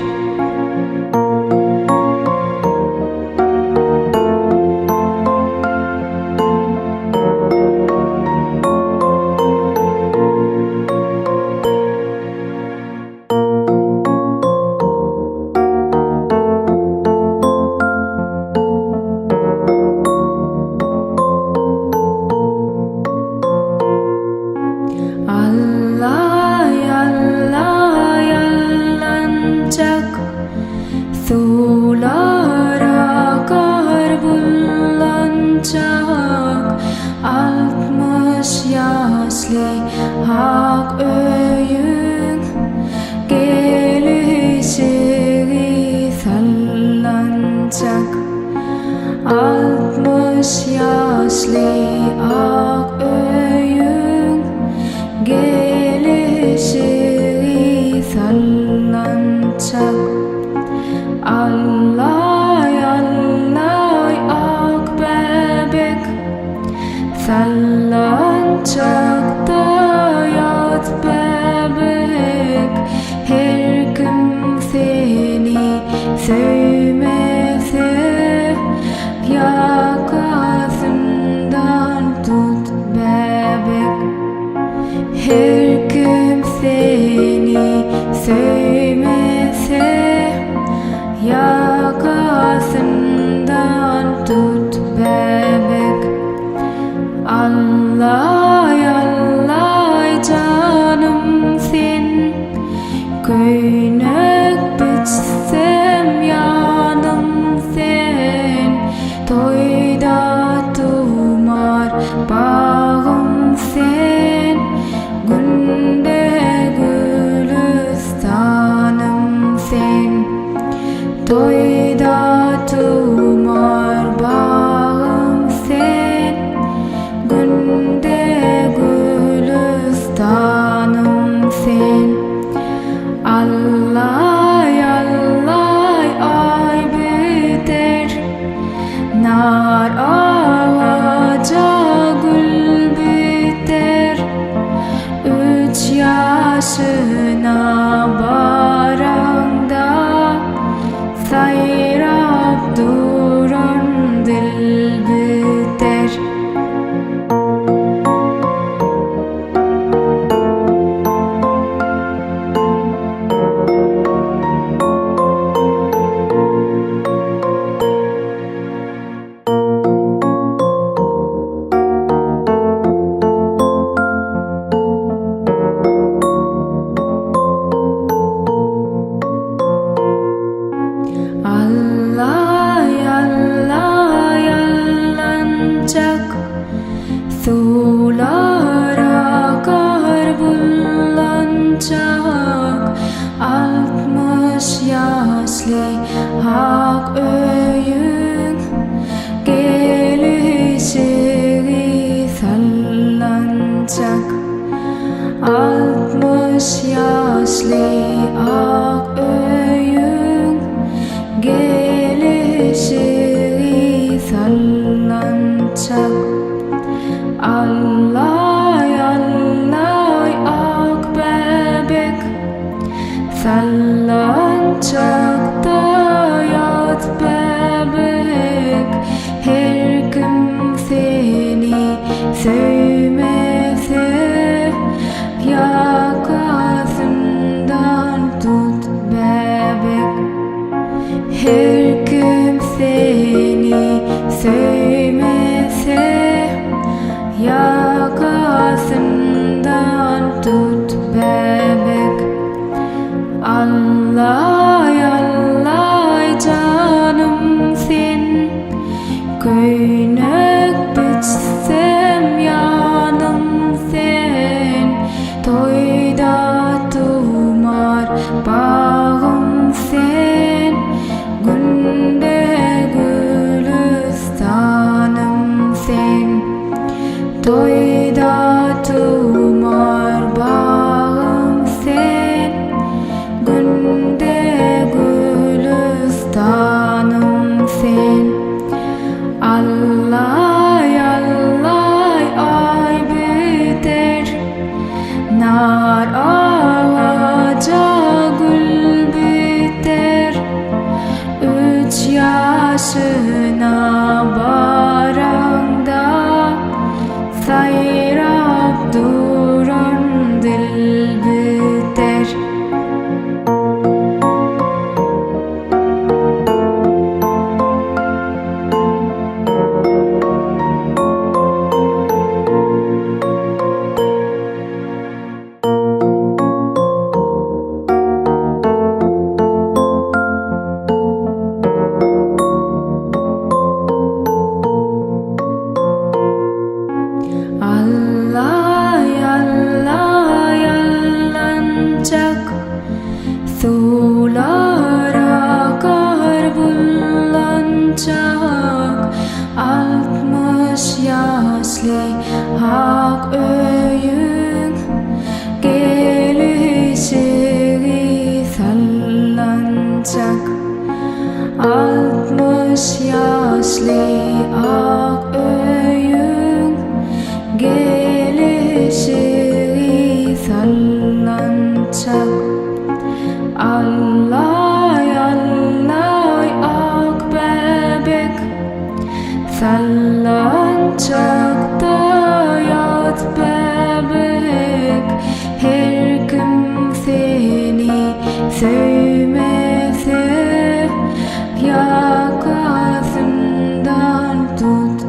Allaý-allaý allançak Suwlar akar bullançak Altmyş ýaşly ak öýüň Gelişigi sallançak Altmyş ýaşly ak öýüň Gelişigi sallançak Allaý-allaý ak bäbek Sallançakda ýat bäbek her kim seni söýmese Ýakasyndan tut bäbek her kim seni söýmese Ýakasyndan tut bäbek Allaý-allaý janym sen Köýnek biçsem ýanym sen Toýda tymar bagym sen Günde gülüstanym sen Toýda tymar bagym sen Günde gülüstanym sen Allaý-allaý ay biter nar agaja gül biter üç ýaşyna barañda Sayrap ýaşly ak öýüň gelişigi sallançak Altmyş ýaşly ak öýüň gelişigi sallançak Allaý-allaý ak bäbek Sallançakda ýat bäbek her kim seni söýmese Ýakasyndan tut bäbek her kim seni söýmese Ýakasyndan tut bäbek Allaý-allaý janym sen Köýnek biçsem ýanym sen Toýda tymar bagym sen Günde gülüstanym sen Toýda tymar bagym sen Günde gülüstanym sen Allaý-allaý ay biter Nar agaja gül biter Üç ýaşyna barañda Sayrap duran dil biter Allaý-allaý allançak Suwlar akar bullançak Altmyş ýaşly ak öýüň gelişigi sallançak Altmyş ýaşly ak öýüň gelişigi sallançak Allaý-allaý ak bäbek Sallançakda ýat bäbek her kim seni söýmese Ýakasyndan tut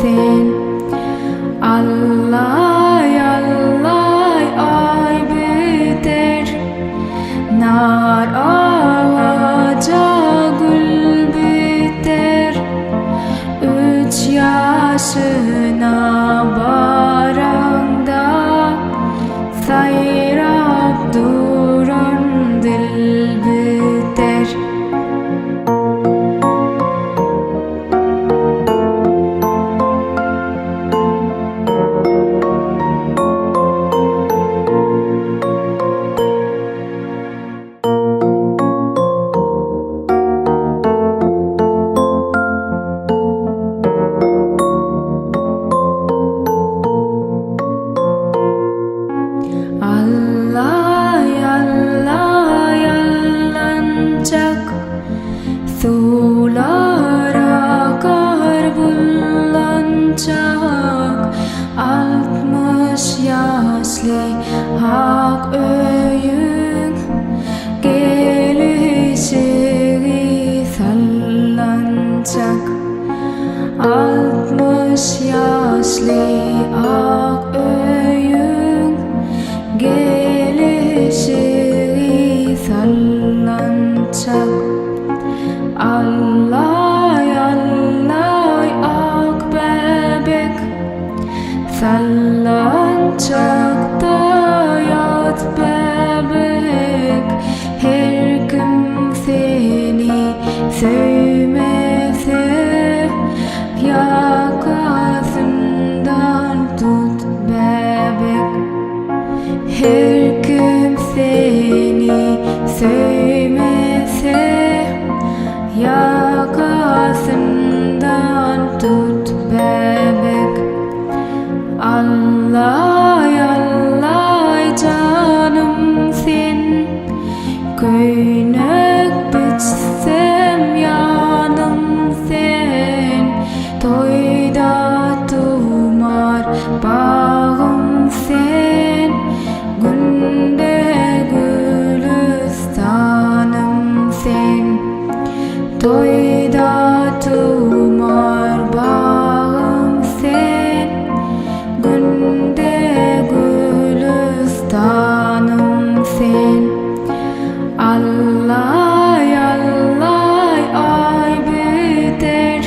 sen. Allaý-allaý ay biter, nar agaja gül biter. 3 ýaşyna barañda Sayrap duran dil biter. Allaý-allaý allançak, Suwlar akar bullançak. Altmyş ýaşly hak öýüň, Gelişigi sallançak. Altmyş ýaşly hak öýüň, Gelişigi sallançak. Allaý-allaý ak bäbek, Sallançakda ýat bäbek. Her kim seni söýmese, Ýakasyndan tut bäbek. Her kim seni söýmese, Ýakasyndan tut bäbek. Allaý-allaý janym sen, Köýnek biçsem ýanym sen. Toýda tymar bagym sen, Günde gülüstanym sen. Toýda tymar bagym sen, Günde gülüstanym sen. Allaý-allaý ay biter,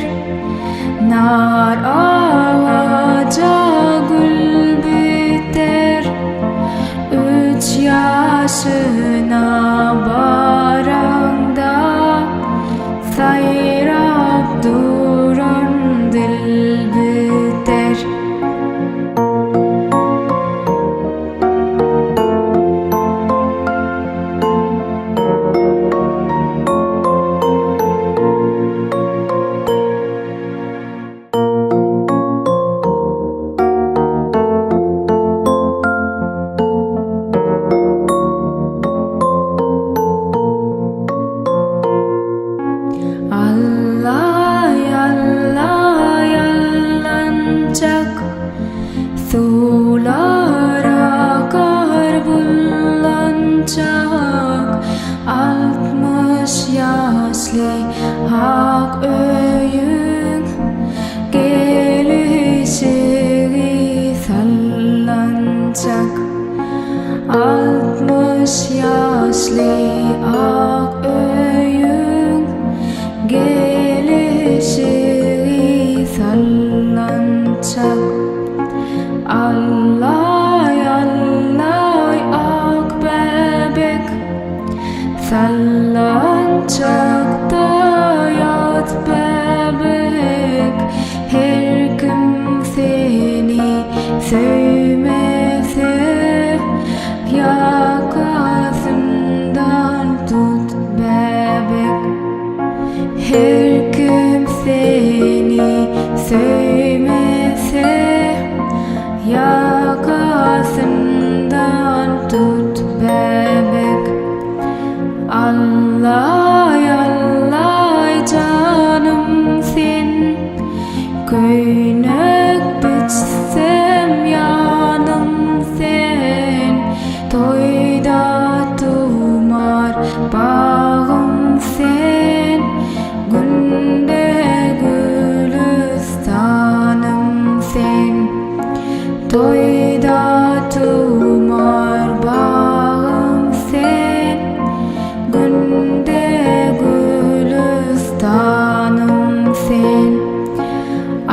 nar agaja gül biter. 3 ýaşyna barañda Sayrap duran dil biter. Allaý-allaý allançak, Suwlar akar bullançak. Altmyş ýaşly hak öýüň, Gelişigi sallançak. Altmyş ýaşly hak öýüň, Gelişigi sallançak. Allaý-allaý ak bäbek, Sallançakda ýat bäbek. Her kim seni söýmese, Ýakasyndan tut bäbek. Her kim seni söýmese, Ýakasyndan tut bäbek. Allaý-allaý janym sen, Köýnek biçsem ýanym sen. Toýda tymar bagym sen, Günde gülüstanym Toýda tymar bagym sen, günde gülüstanym sen.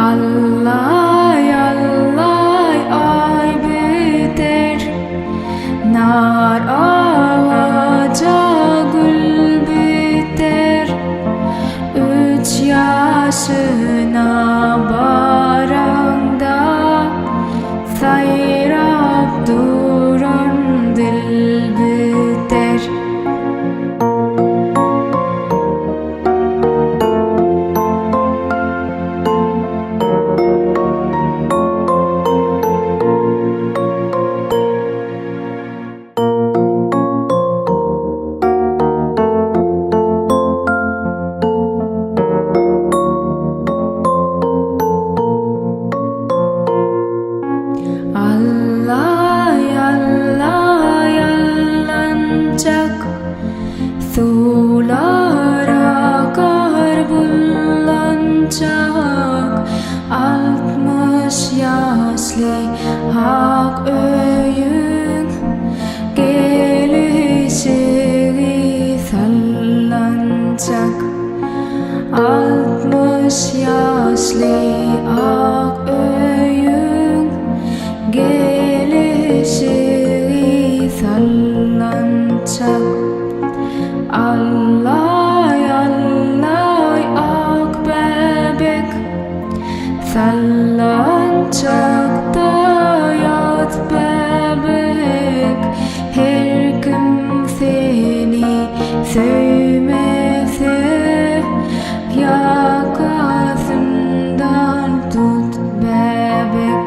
Allaý-allaý ay biter, nar agaja gül biter. 3 ýaşyna barañda Sayrap duran dil biter. Allaý-allaý allançak, Suwlar akar bullançak. Altmyş ýaşly ak öýüň, Gelişigi sallançak. Altmyş ýaşly ak öýüň, Gelişigi sallançak. Allaý-allaý ak bäbek, sallançakda ýat bäbek. Her kim seni söýmese, ýakasyndan tut bäbek.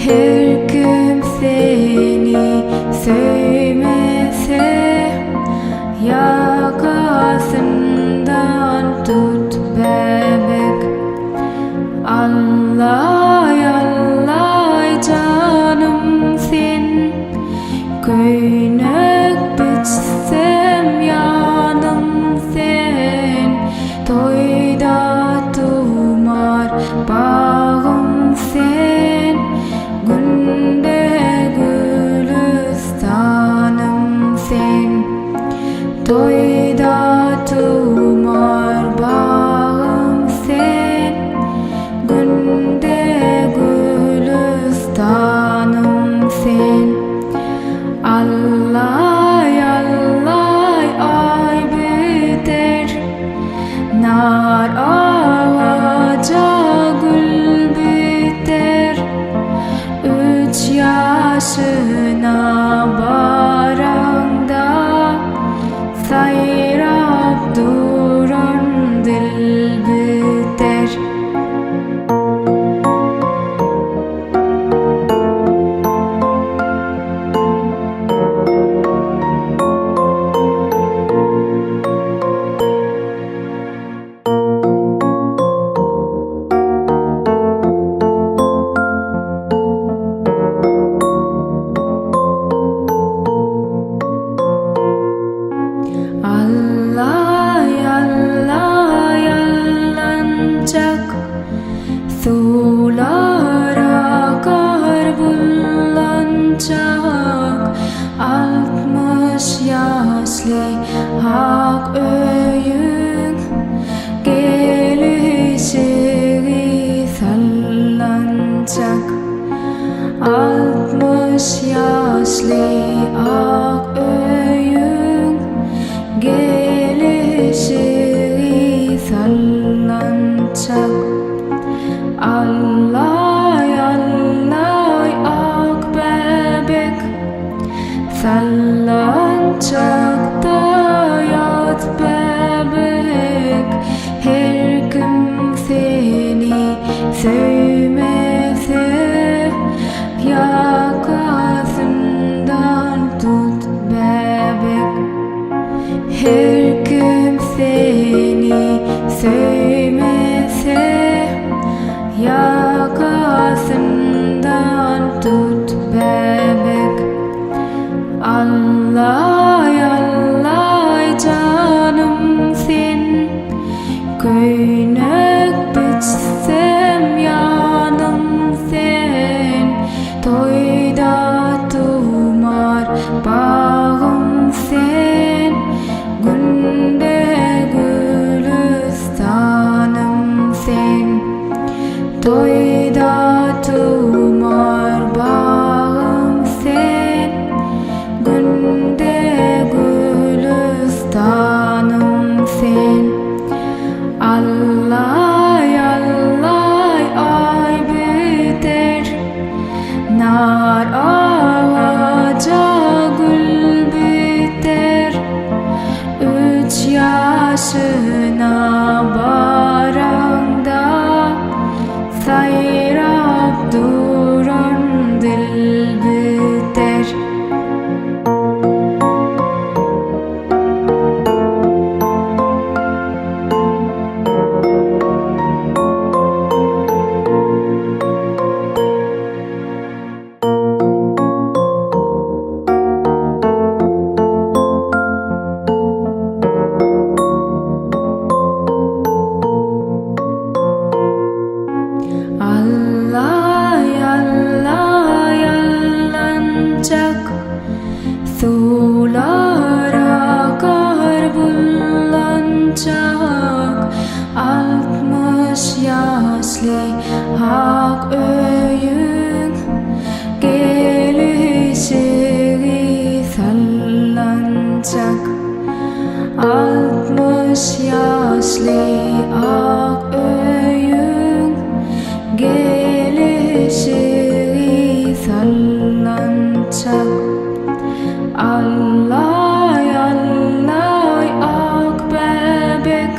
Her kim seni söýmese, ýakasyndan tut bäbek. Allaý-allaý janym sen, Köýnek biçsem ýanym sen. Toýda tymar bagym sen, Günde gülüstanym sen. Toýda tymar bagym sen, Günde gülüstanym sen. Allaý-allaý ay biter, nar agaja gül biter. 3 ýaşyna barañda Sayrap duran dil biter. Allaý-allaý allançak, Suwlar akar bullançak. Altmyş ýaşly ak öýüň, Gelişigi sallançak. Altmyş ýaşly ak öýüň, Gelişigi sallançak. Allaý-allaý ak bäbek, sallançakda ýat bäbek. Her kim seni söýmese, ýakasyndan tut bäbek. Her kim seni söýmese, ýakasyndan tut bäbek. Allaý-allaý janym sen, Köýnek biçsem ýanym sen. Toýda tymar bagym sen, günde gülüstanym sen. Allaý-allaý ay biter, nar agaja gül biter. 3 ýaşyna barañda Sayrap duran dil biter. Allaý-allaý allançak, Suwlar akar bullançak. Altmyş ýaşly ak öýüň, Gelişigi sallançak. Altmyş ýaşly ak öýüň, Gelişigi sallançak. Allaý-allaý ak bäbek,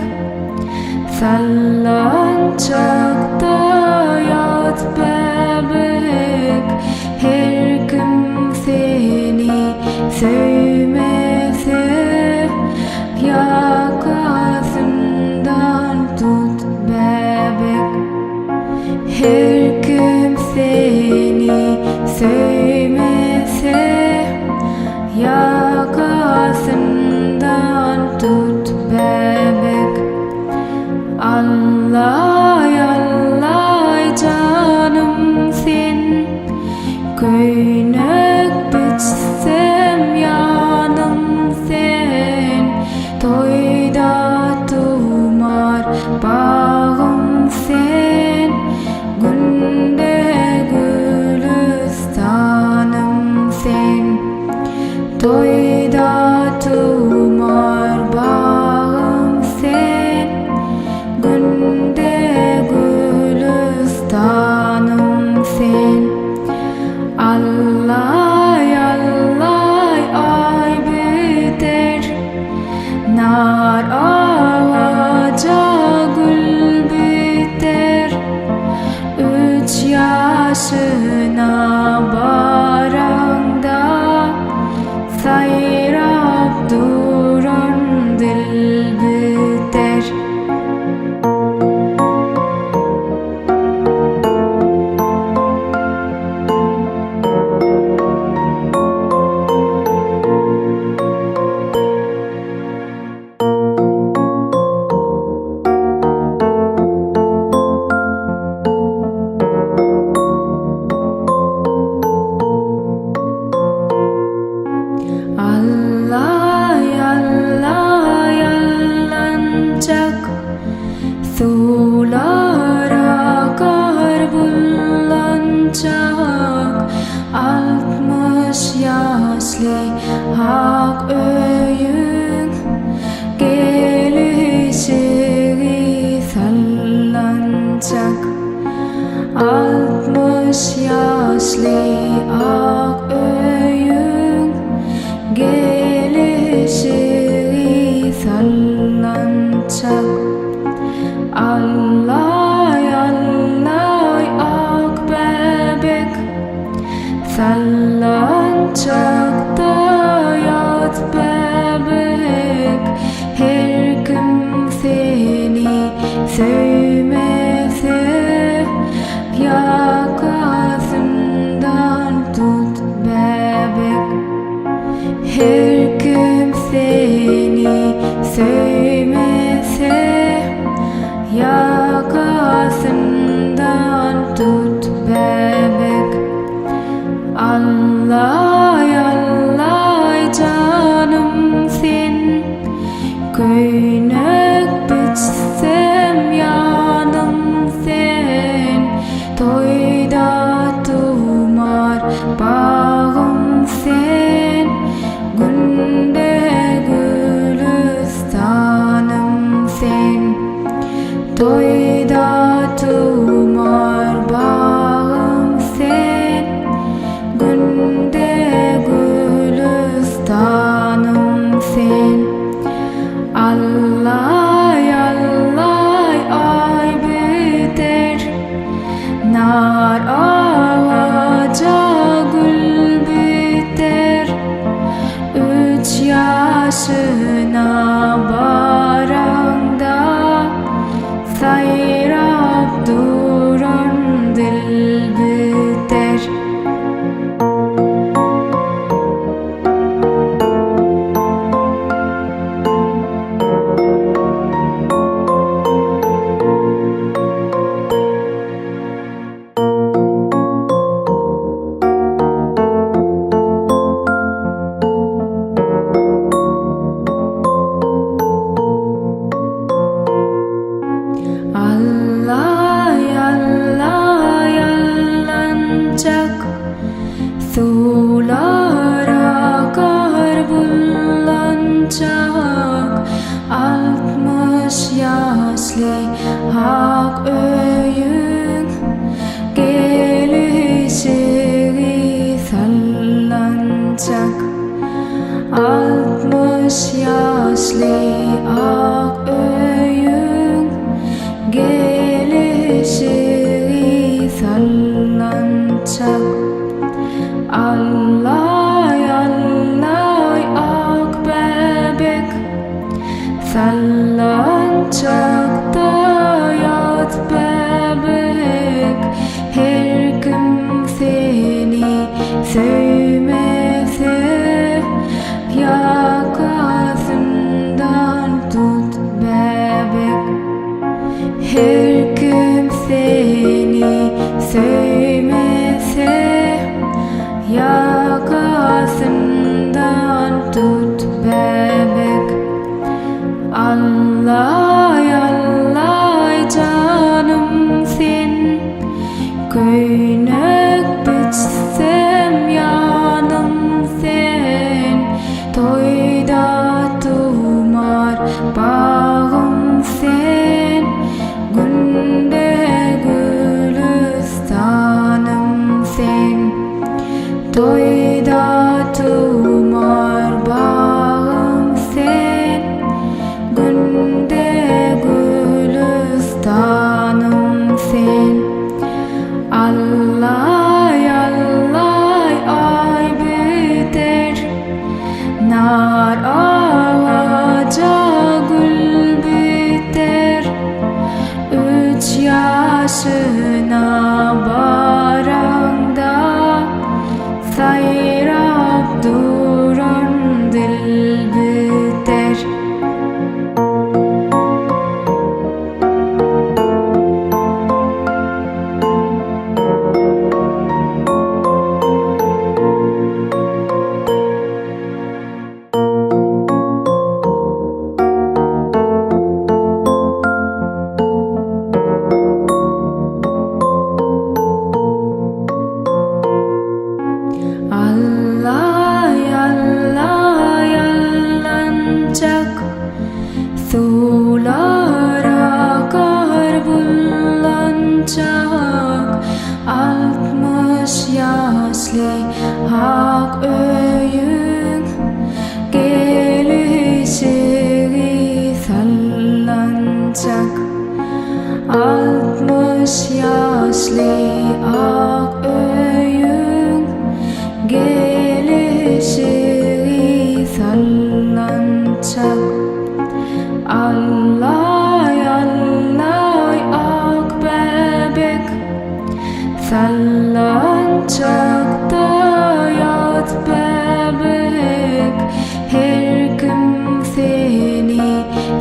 Sallançakda ýat bäbek. Her kim seni söýmese, Ýakasyndan tut bäbek. Her kim seni söýmese, Ýakasyndan tut bäbek. Allaý-allaý janym sen, Köýnek biçsem ýanym sen. Toýda tymar bagym sen, Günde gülüstanym sen. Toýda tymar bagym sen, Günde gülüstanym sen. Allaý-allaý ay biter, nar agaja gül biter. 3 ýaşyna barañda Sayrap duran dil biter. Allaý-allaý allançak, Suwlar akar bullançak. Altmyş ýaşly ak öýüň, Gelişigi sallançak. Altmyş ýaşly ak öýüň, Gelişigi sallançak. Allaý-allaý ak bäbek, Sallançakda ýat bäbek. Her kim seni söýmese, Ýakasyndan tut bäbek. Her kim seni söýmese, Ýakasyndan tut bäbek. Allaý-allaý nar ağaca gül biter, 3 yaşına barañda sayrap duran dil biter. Allaý-allaý allançak, Suwlar akar bullançak, Altmyş ýaşly ak öýüň, Gelişigi sallançak. Altmyş ýaşly ak öýüň, Gelişigi sallançak. Allaý-allaý ak bäbek, Sallançakda ýat bäbek. Her kim seni söýmese, Ýakasyndan tut bäbek. Her kim seni söýmese, Ýakasyndan tut bäbek. Allaý-allaý janym sen, Köýnek biçsem ýanym sen. Toýda tymar bagym sen, Günde gülüstanym sen. Toýda tymar bagym sen, Günde gülüstanym sen. Allaý-allaý ay biter, nar ağaca gül biter, 3 yaşına barañda sayrap duran dil biter. Allaý-allaý allançak, Suwlar akar bullançak, Altmyş ýaşly ak öýüň, Gelişigi sallançak. Altmyş ýaşly ak öýüň, Gelişigi sallançak. Allaý-allaý ak bäbek, Sallançakda ýat bäbek. Her kim seni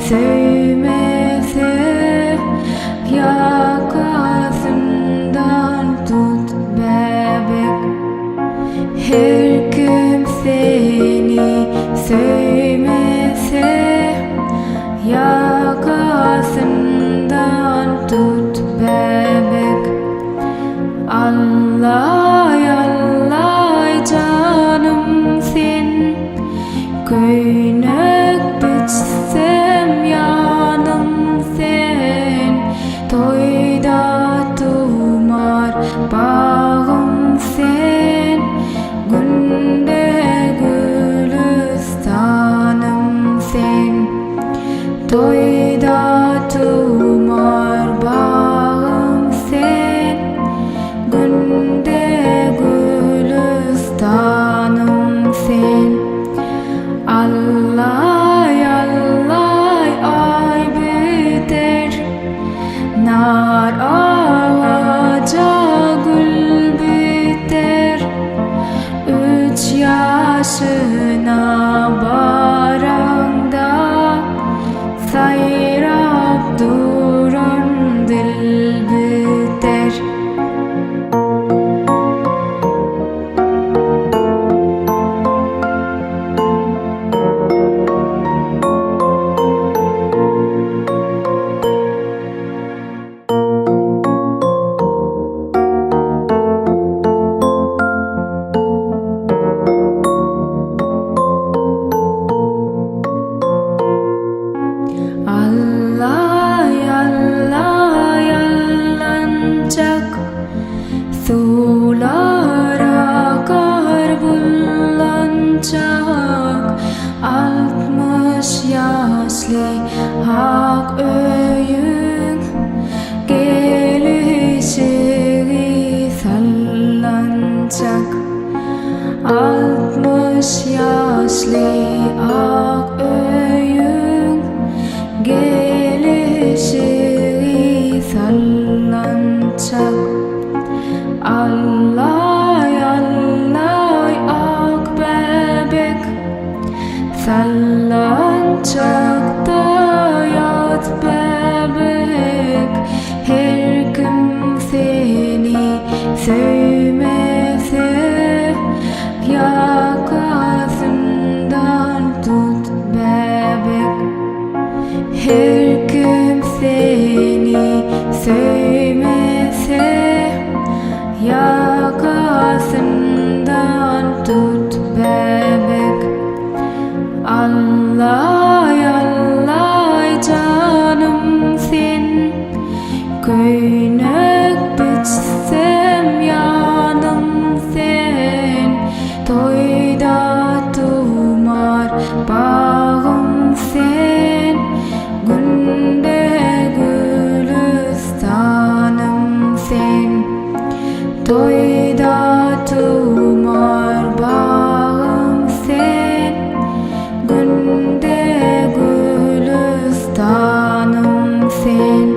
söýmese, Ýakasyndan tut bäbek. Her kim seni söýmese, Ýakasyndan tut bäbek. Allaý-allaý janym sen, Köýnek biçsem ýanym sen. Toýda tymar bagym sen, Günde gülüstanym sen. Toýda tymar bagym sen, Suwlar akar bullançak, Altmyş ýaşly ak öýüň, Gelişigi sallançak. Altmyş ýaşly ak öýüň, Gelişigi sallançak. Allaý-allaý ak bäbek, Sallançakda ýat bäbek. Her kim seni söýmese, Ýakasyndan tut bäbek. Her kim seni söýmese, Ýakasyndan tut bäbek. Allaý-allaý janym sen, Köýnek biçsem ýanym sen. Toýda tymar bagym sen, Günde gülüstanym sen. Toýda tymar bagym sen, Günde gülüstanym sen.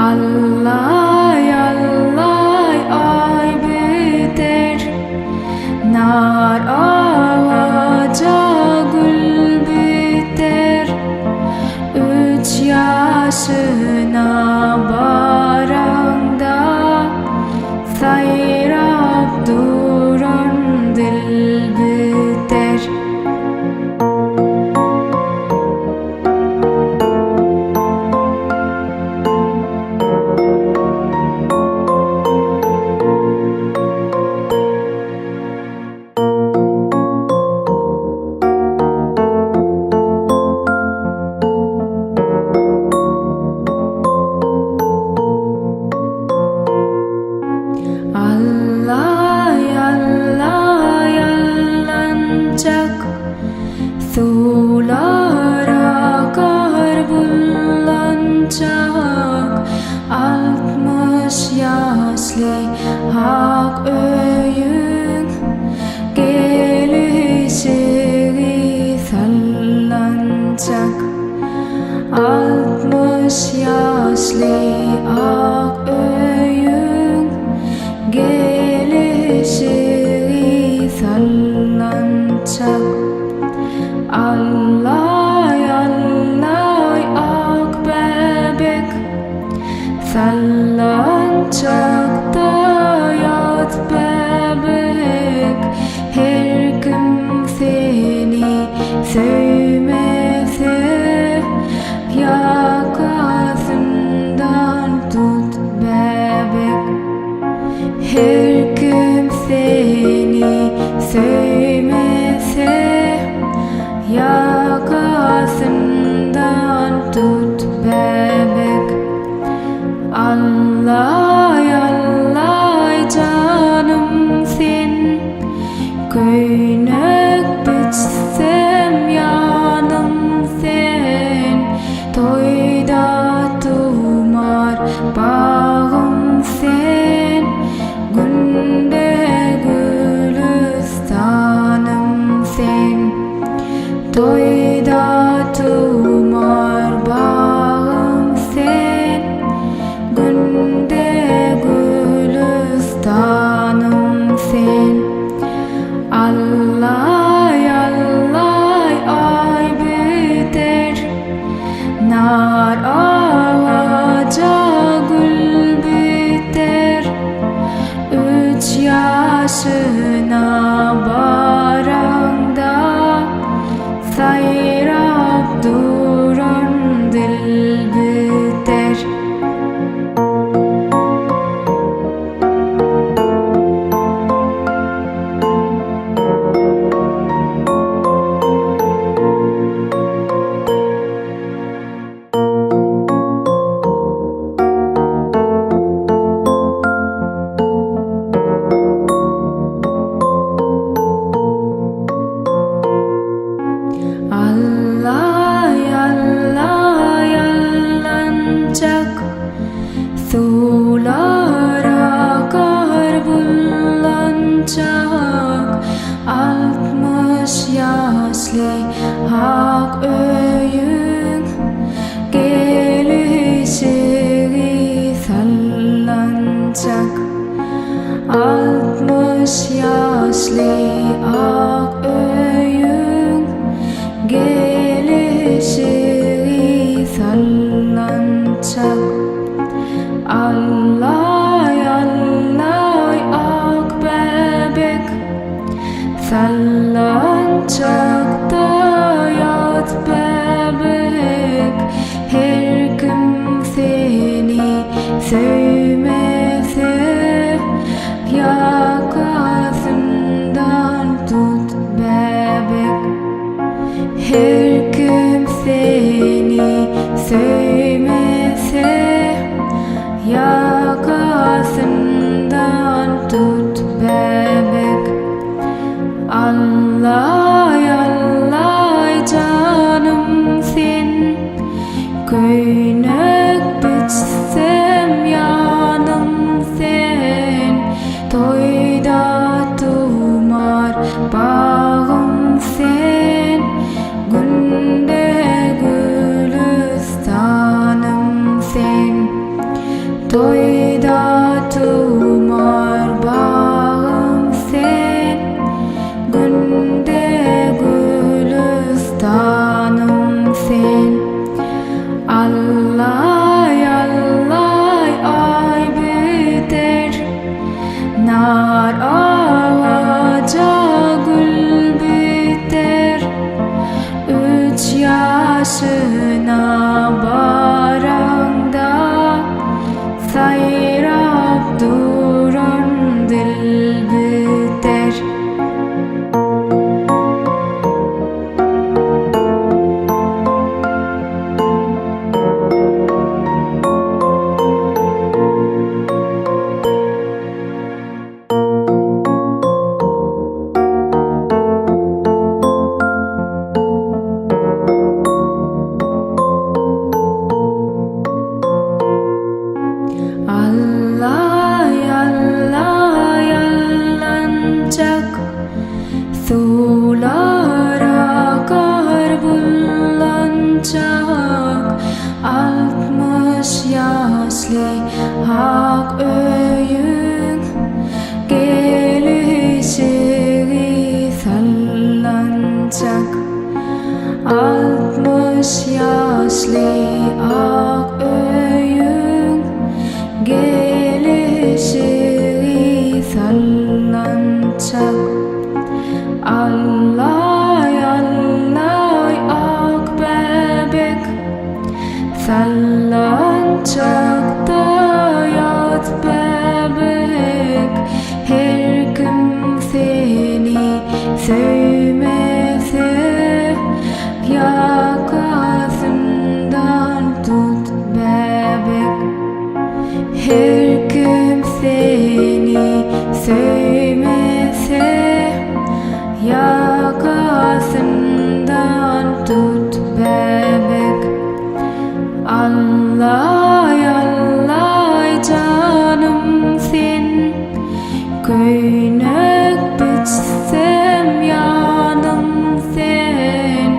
Allaý-allaý ay biter, nar agaja gül biter. 3 ýaşyna barañda, Sayrap duran dil biter. Allaý-allaý allançak, Suwlar akar bullançak. Altmyş ýaşly ak öýüň, Gelişigi sallançak. Altmyş ýaşly ak öýüň, Gelişigi sallançak. Allaý-allaý ak bäbek, Sallançakda ýat bäbek. Her kim seni söýmese, Ýakasyndan tut bäbek. Her kim seni söýmese, Ýakasyndan tut bäbek. Allaý-allaý janym sen, Köýnek biçsem ýanym sen. Toýda tymar bagym sen, Günde gülüstanym sen. Toýda tymar bagym sen, Günde Altmyş ýaşly ak öýüň gelişigi sallançak. Allaý-allaý ak bäbek sallançakda ýat bäbek. Her kim seni söýmese ýakasyndan tut bäbek. Her kim seni söýmese ýakasyndan tut bäbek. Allaý-allaý janym sen, Köýnek biçsem ýanym sen. Toýda tymar bagym sen, Günde gülüstanym sen. Toýda tymar bagym sen, Günde gülüstanym sen. Allaý-allaý ay biter, nar agaja gül biter. 3 ýaşyna barañda Sayrap duran dil biter. Allaý-allaý allançak, Suwlar akar bullançak. Altmyş ýaşly ak öýüň gelişigi sallançak. Altmyş ýaşly ak öýüň gelişigi sallançak. Allaý-allaý ak bäbek sallançakda ýat bäbek. Her kim seni söýmese ýakasyndan tut bäbek. Her kim seni söýmese ýakasyndan tut bäbek. Allaý-allaý janym sen, Köýnek biçsem ýanym sen.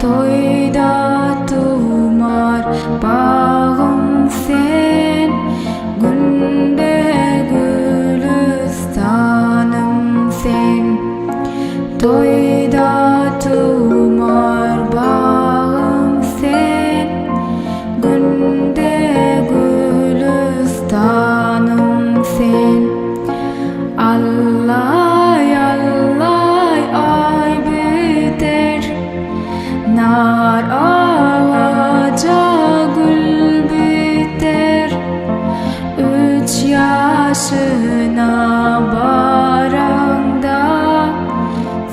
Toýda tymar bagym sen, Günde gülüstanym sen. Toýda tymar bagym sen, Günde gülüstanym sen. Allaý-allaý ay biter, nar agaja gül biter. 3 ýaşyna barañda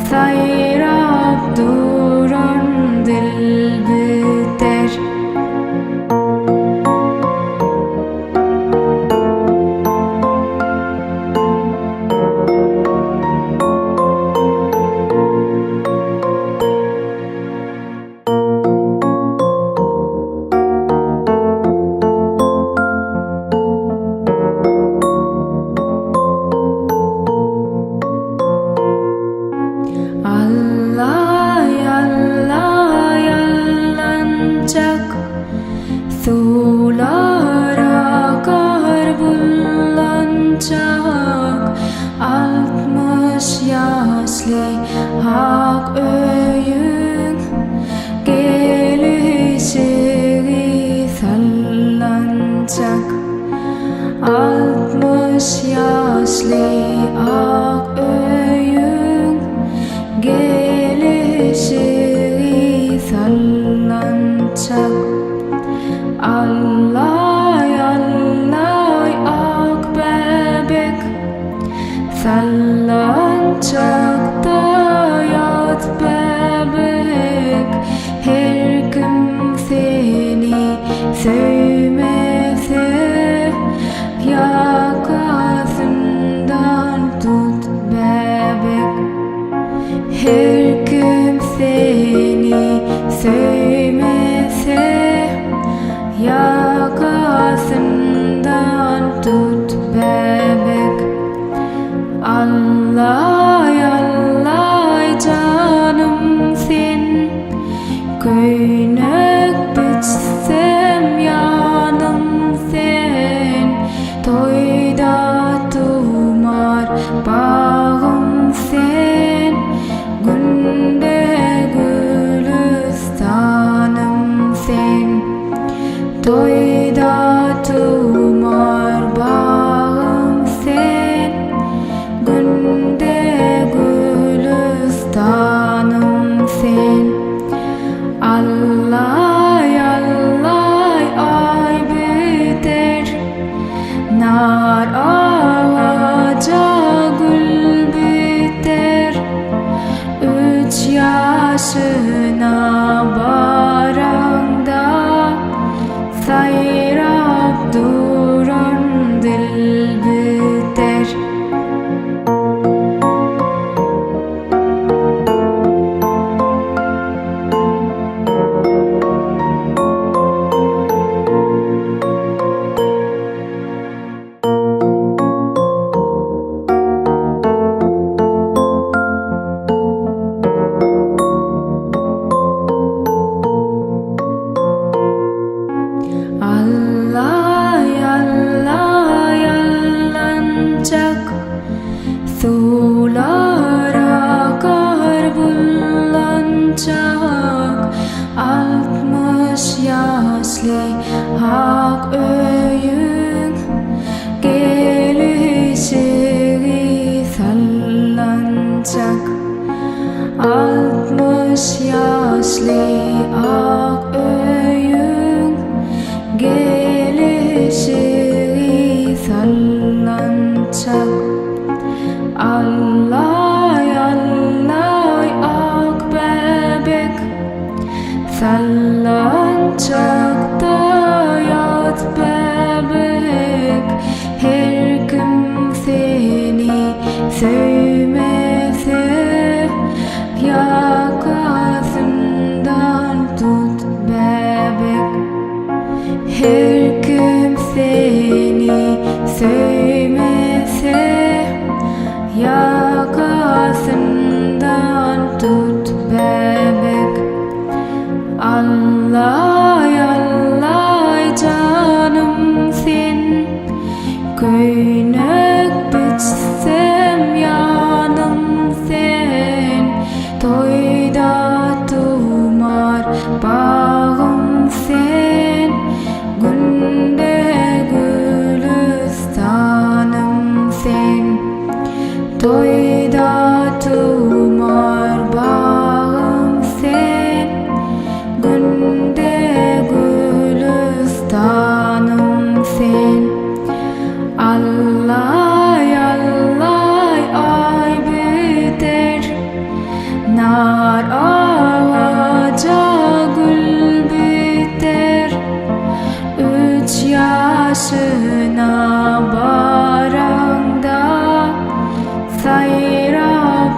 Sayrap duran dil biter. Altmyş ýaşly ak öýüň gelişigi sallançak. Altmyş ýaşly ak öýüň gelişigi sallançak. Allaý-allaý ak bäbek sallançakda ýat bäbek. Her kim seni söýmese ýakasyndan tut bäbek. Her kim seni söýmese ýakasyndan tut bäbek. Allaý-allaý janym sen, Köýnek biçsem ýanym sen. Toýda tymar bagym sen, Günde gülüstanym sen. Toýda tymar bagym sen, Günde gülüstanym sen. Allaý-allaý ay biter, nar agaja gül biter. 3 ýaşyna barañda Sayrap duran dil biter. Allaý-allaý allançak, Suwlar akar bullançak. Altmyş ýaşly ak öýüň gelişigi sallançak. Altmyş ýaşly ak öýüň gelişigi sallançak. Allaý-allaý ak bäbek sallançakda ýat bäbek. Her kim seni söýmese ýakasyndan tut bäbek. Her kim seni söýmese ýakasyndan tut bäbek. Allaý-allaý janym sen, Köýnek biçsem ýanym sen. Toýda tymar bagym sen, Günde gülüstanym sen. Toýda tymar bagym sen, Günde gülüstanym sen. Allaý-allaý ay biter, nar agaja gül biter. 3 ýaşyna barañda Sayrap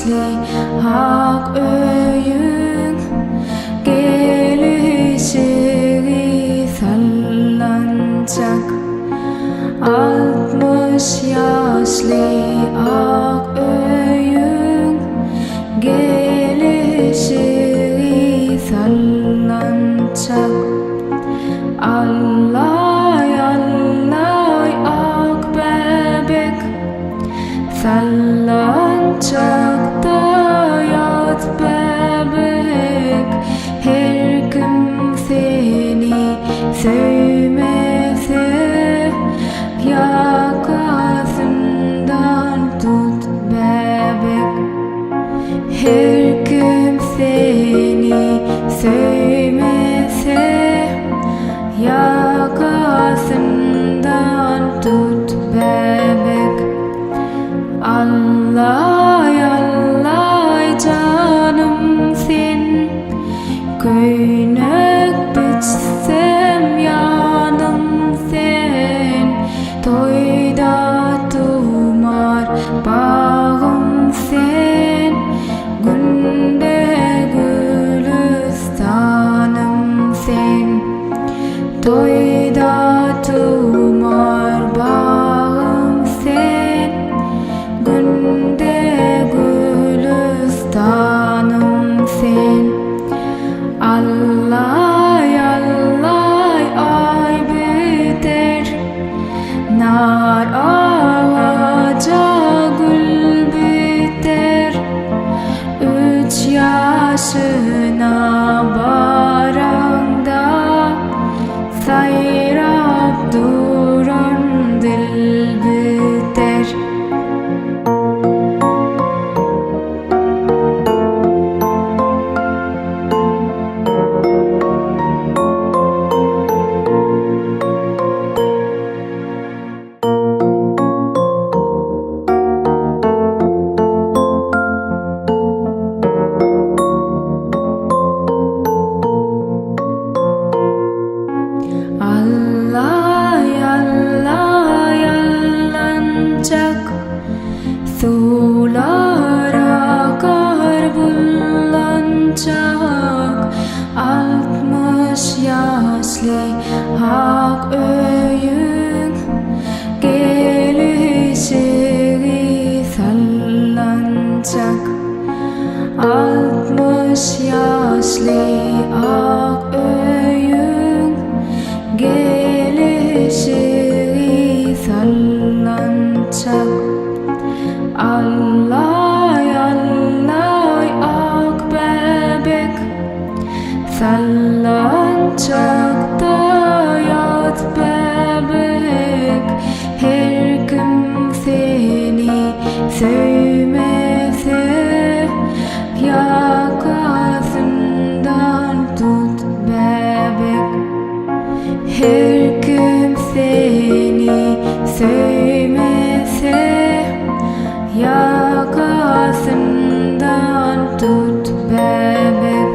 ýaşly ak öýüň gelişigi sallançak Altmyş ýaşly ak öýüň gelişigi sallançak Allaý-allaý ak bäbek Sallançakda ýat bäbek her kim seni söýmese ýakasyndan tut bäbek her kim seni söýmese ýakasyndan tut bäbek Allaý-allaý janym sen Köýnek biçsem ýanym sen Toýda tymar bagym sen Günde gülüstanym sen Toýda tymar bagym sen Günde gülüstanym sen Allaý-allaý ay biter nar agaja gül biter Üç ýaşyna barañda Sayrap duran dil biter Allaý-allaý allançak Suwlar akar bullançak Altmyş ýaşly ak öýüň gelişigi sallançak Altmyş ýaşly ak öýüň gelişigi sallançak Allaý-allaý ak bäbek Sallançakda ýat bäbek her kim seni söýmese ýakasyndan tut bäbek her kim seni söýmese ýakasyndan tut bäbek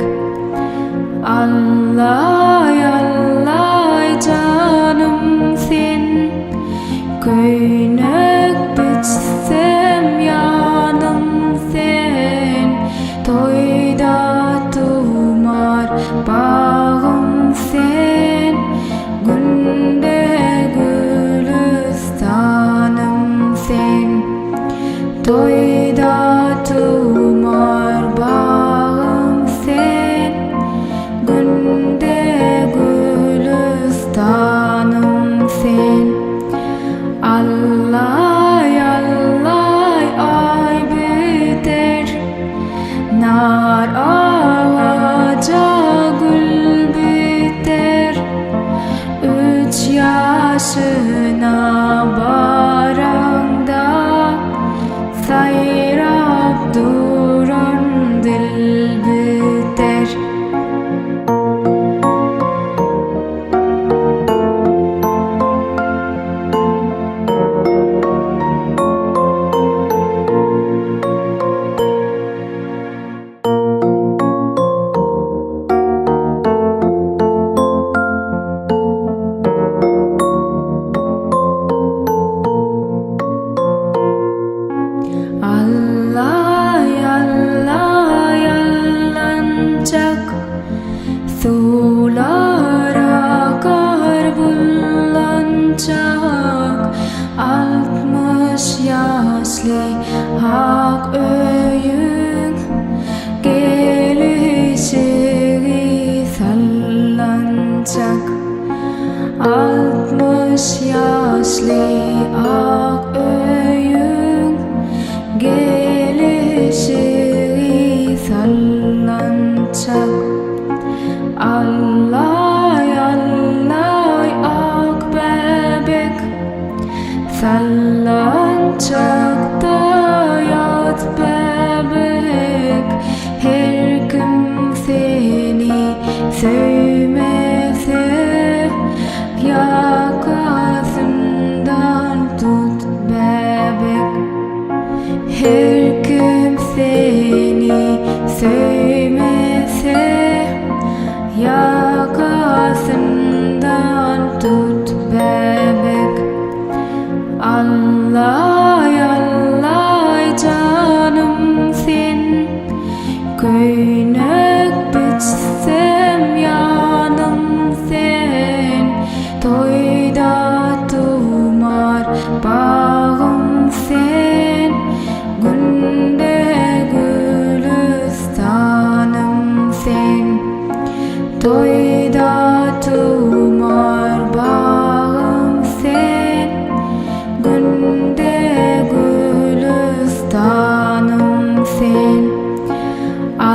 Allaý-allaý janym sen Köýnek biçsem ýanym sen Toýda tymar bagym sen Günde gülüstanym sen Toýda tymar bagym sen Günde gülüstanym sen Allaý-allaý ay biter nar agaja gül biter Üç ýaşyna barañda Sayrap duran dil biter söýmese, ýakasyndan tut bäbek. Her kim seni söýmese, ýakasyndan tut bäbek. Allaý-allaý janym sen, Köýnek biçsem ýanym sen. Toýda tymar bagym sen, Günde gülüstanym sen. Toýda tymar bagym sen, Günde gülüstanym sen.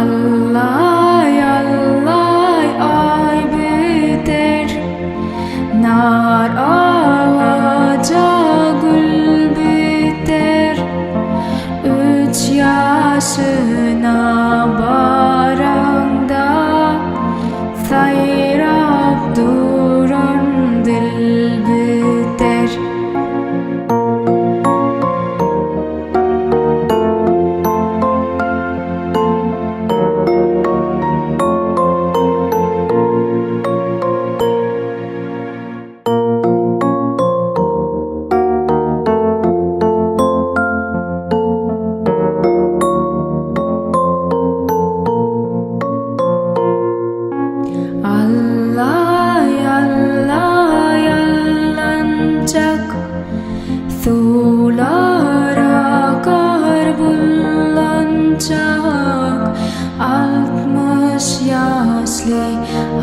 Allaý-allaý ay biter, nar agaja gül biter. 3 ýaşyna barañda, Sayrap duran dil biter. Allaý-allaý allançak, Suwlar akar bullançak. Altmyş ýaşly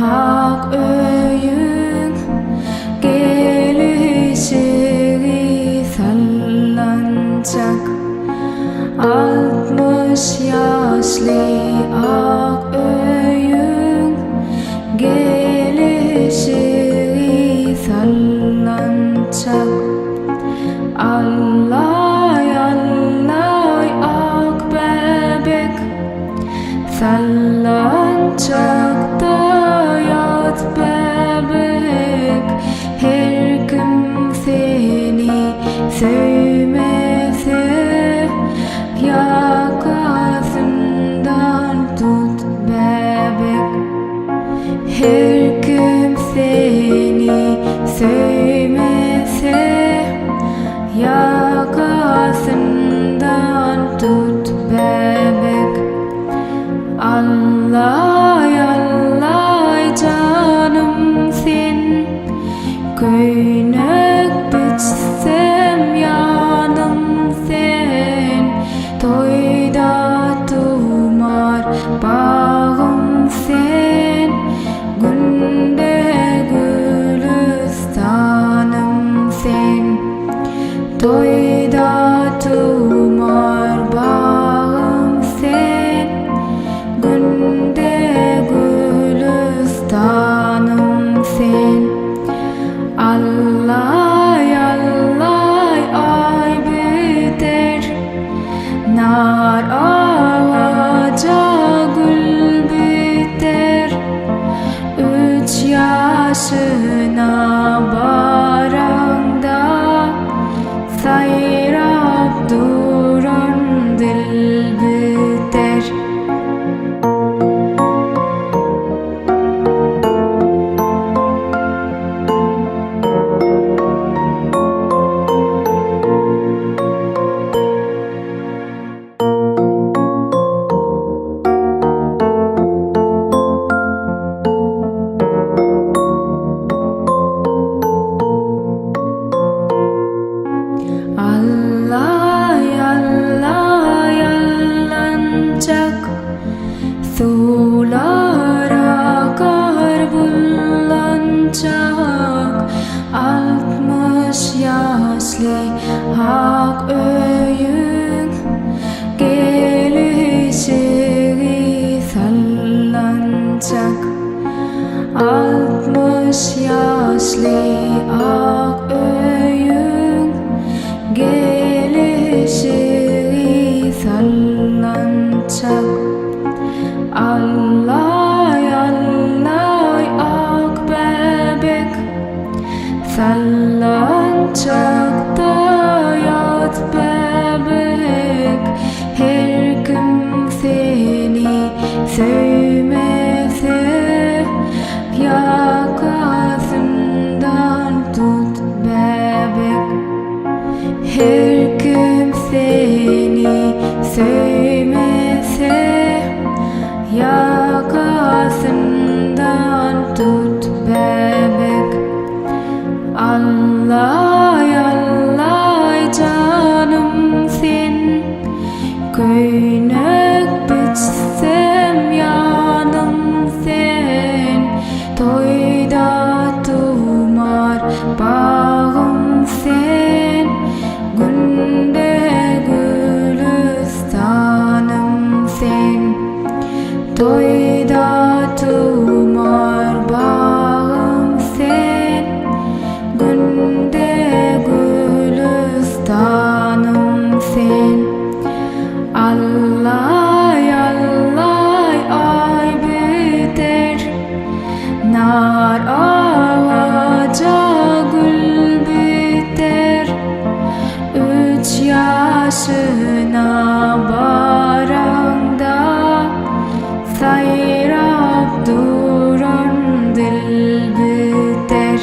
ak öýüň, Gelişigi sallançak. Altmyş ýaşly ak öýüň, Gelişigi sallançak. Allaý-allaý ak bäbek, Sallançakda ýat bäbek. Her kim seni söýmese, ýakasyndan tut bäbek. Her kim seni söýmese, ýakasyndan tut bäbek. Allaý-allaý janym sen, Köýnek biçsem ýanym sen. Toýda tymar bagym sen, Günde gülüstanym sen. Toýda tymar bagym sen, Günde gülüstanym sen. Allaý-allaý ay biter, nar agaja gül biter. 3 ýaşyna barañda, Sayrap duran dil biter. Allaý-allaý allançak, Suwlar akar bullançak. Altmyş ýaşly ak öýüň, Gelişigi sallançak. Altmyş ýaşly ak öýüň, Gelişigi sallançak. Allaý-allaý Sallançakda yat bäbek, her kim seni söýmese, ýakasyndan tut bäbek. Her kim seni söýmese, ýakasyndan tut bäbek. Allaý-allaý janym sen, Köýnek biçsem ýanym sen. Toýda tymar bagym sen, Günde gülüstanym sen. Toýda tymar bagym sen, Günde gülüstanym sen. Allaý-allaý ay biter, nar agaja gül biter. 3 ýaşyna barañda, Sayrap duran dil biter.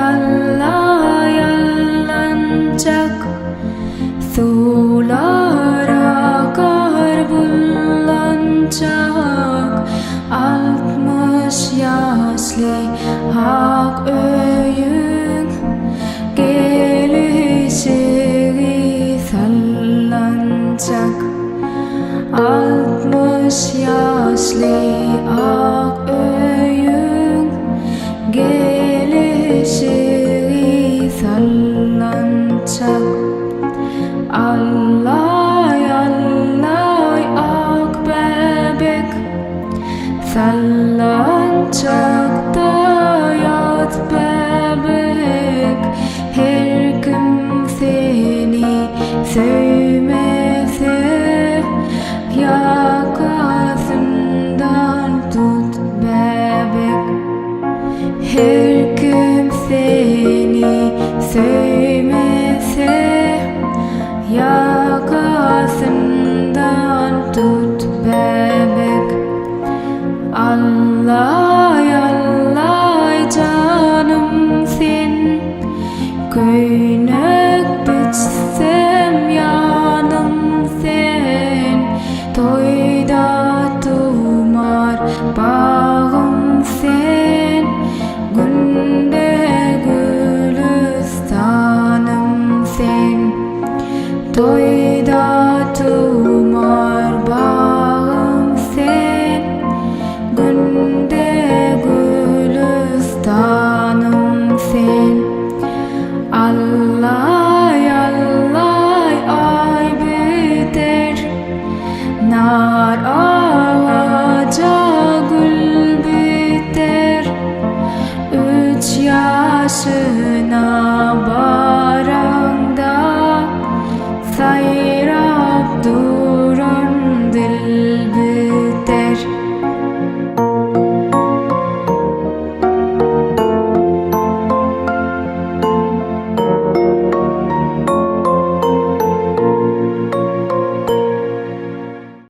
Allaý-allaý allançak, Suwlar akar bullançak. Altmyş ýaşly ak öýüň, Gelişigi sallançak. Altmyş ýaşly ak öýüň, Gelişigi sallançak. Allaý-allaý ak bäbek, Sallançakda yat bäbek. Her kim seni söýmese, ýakasyndan tut bäbek. Her kim seni söýmese, ýakasyndan tut bäbek. Allaý-allaý janym sen, Köýnek biçsem ýanym sen. Toýda tymar bagym sen, Günde gülüstanym sen. Toýda tymar bagym sen, Günde gülüstanym sen. Allaý-allaý ay biter, nar agaja gül biter. 3 ýaşy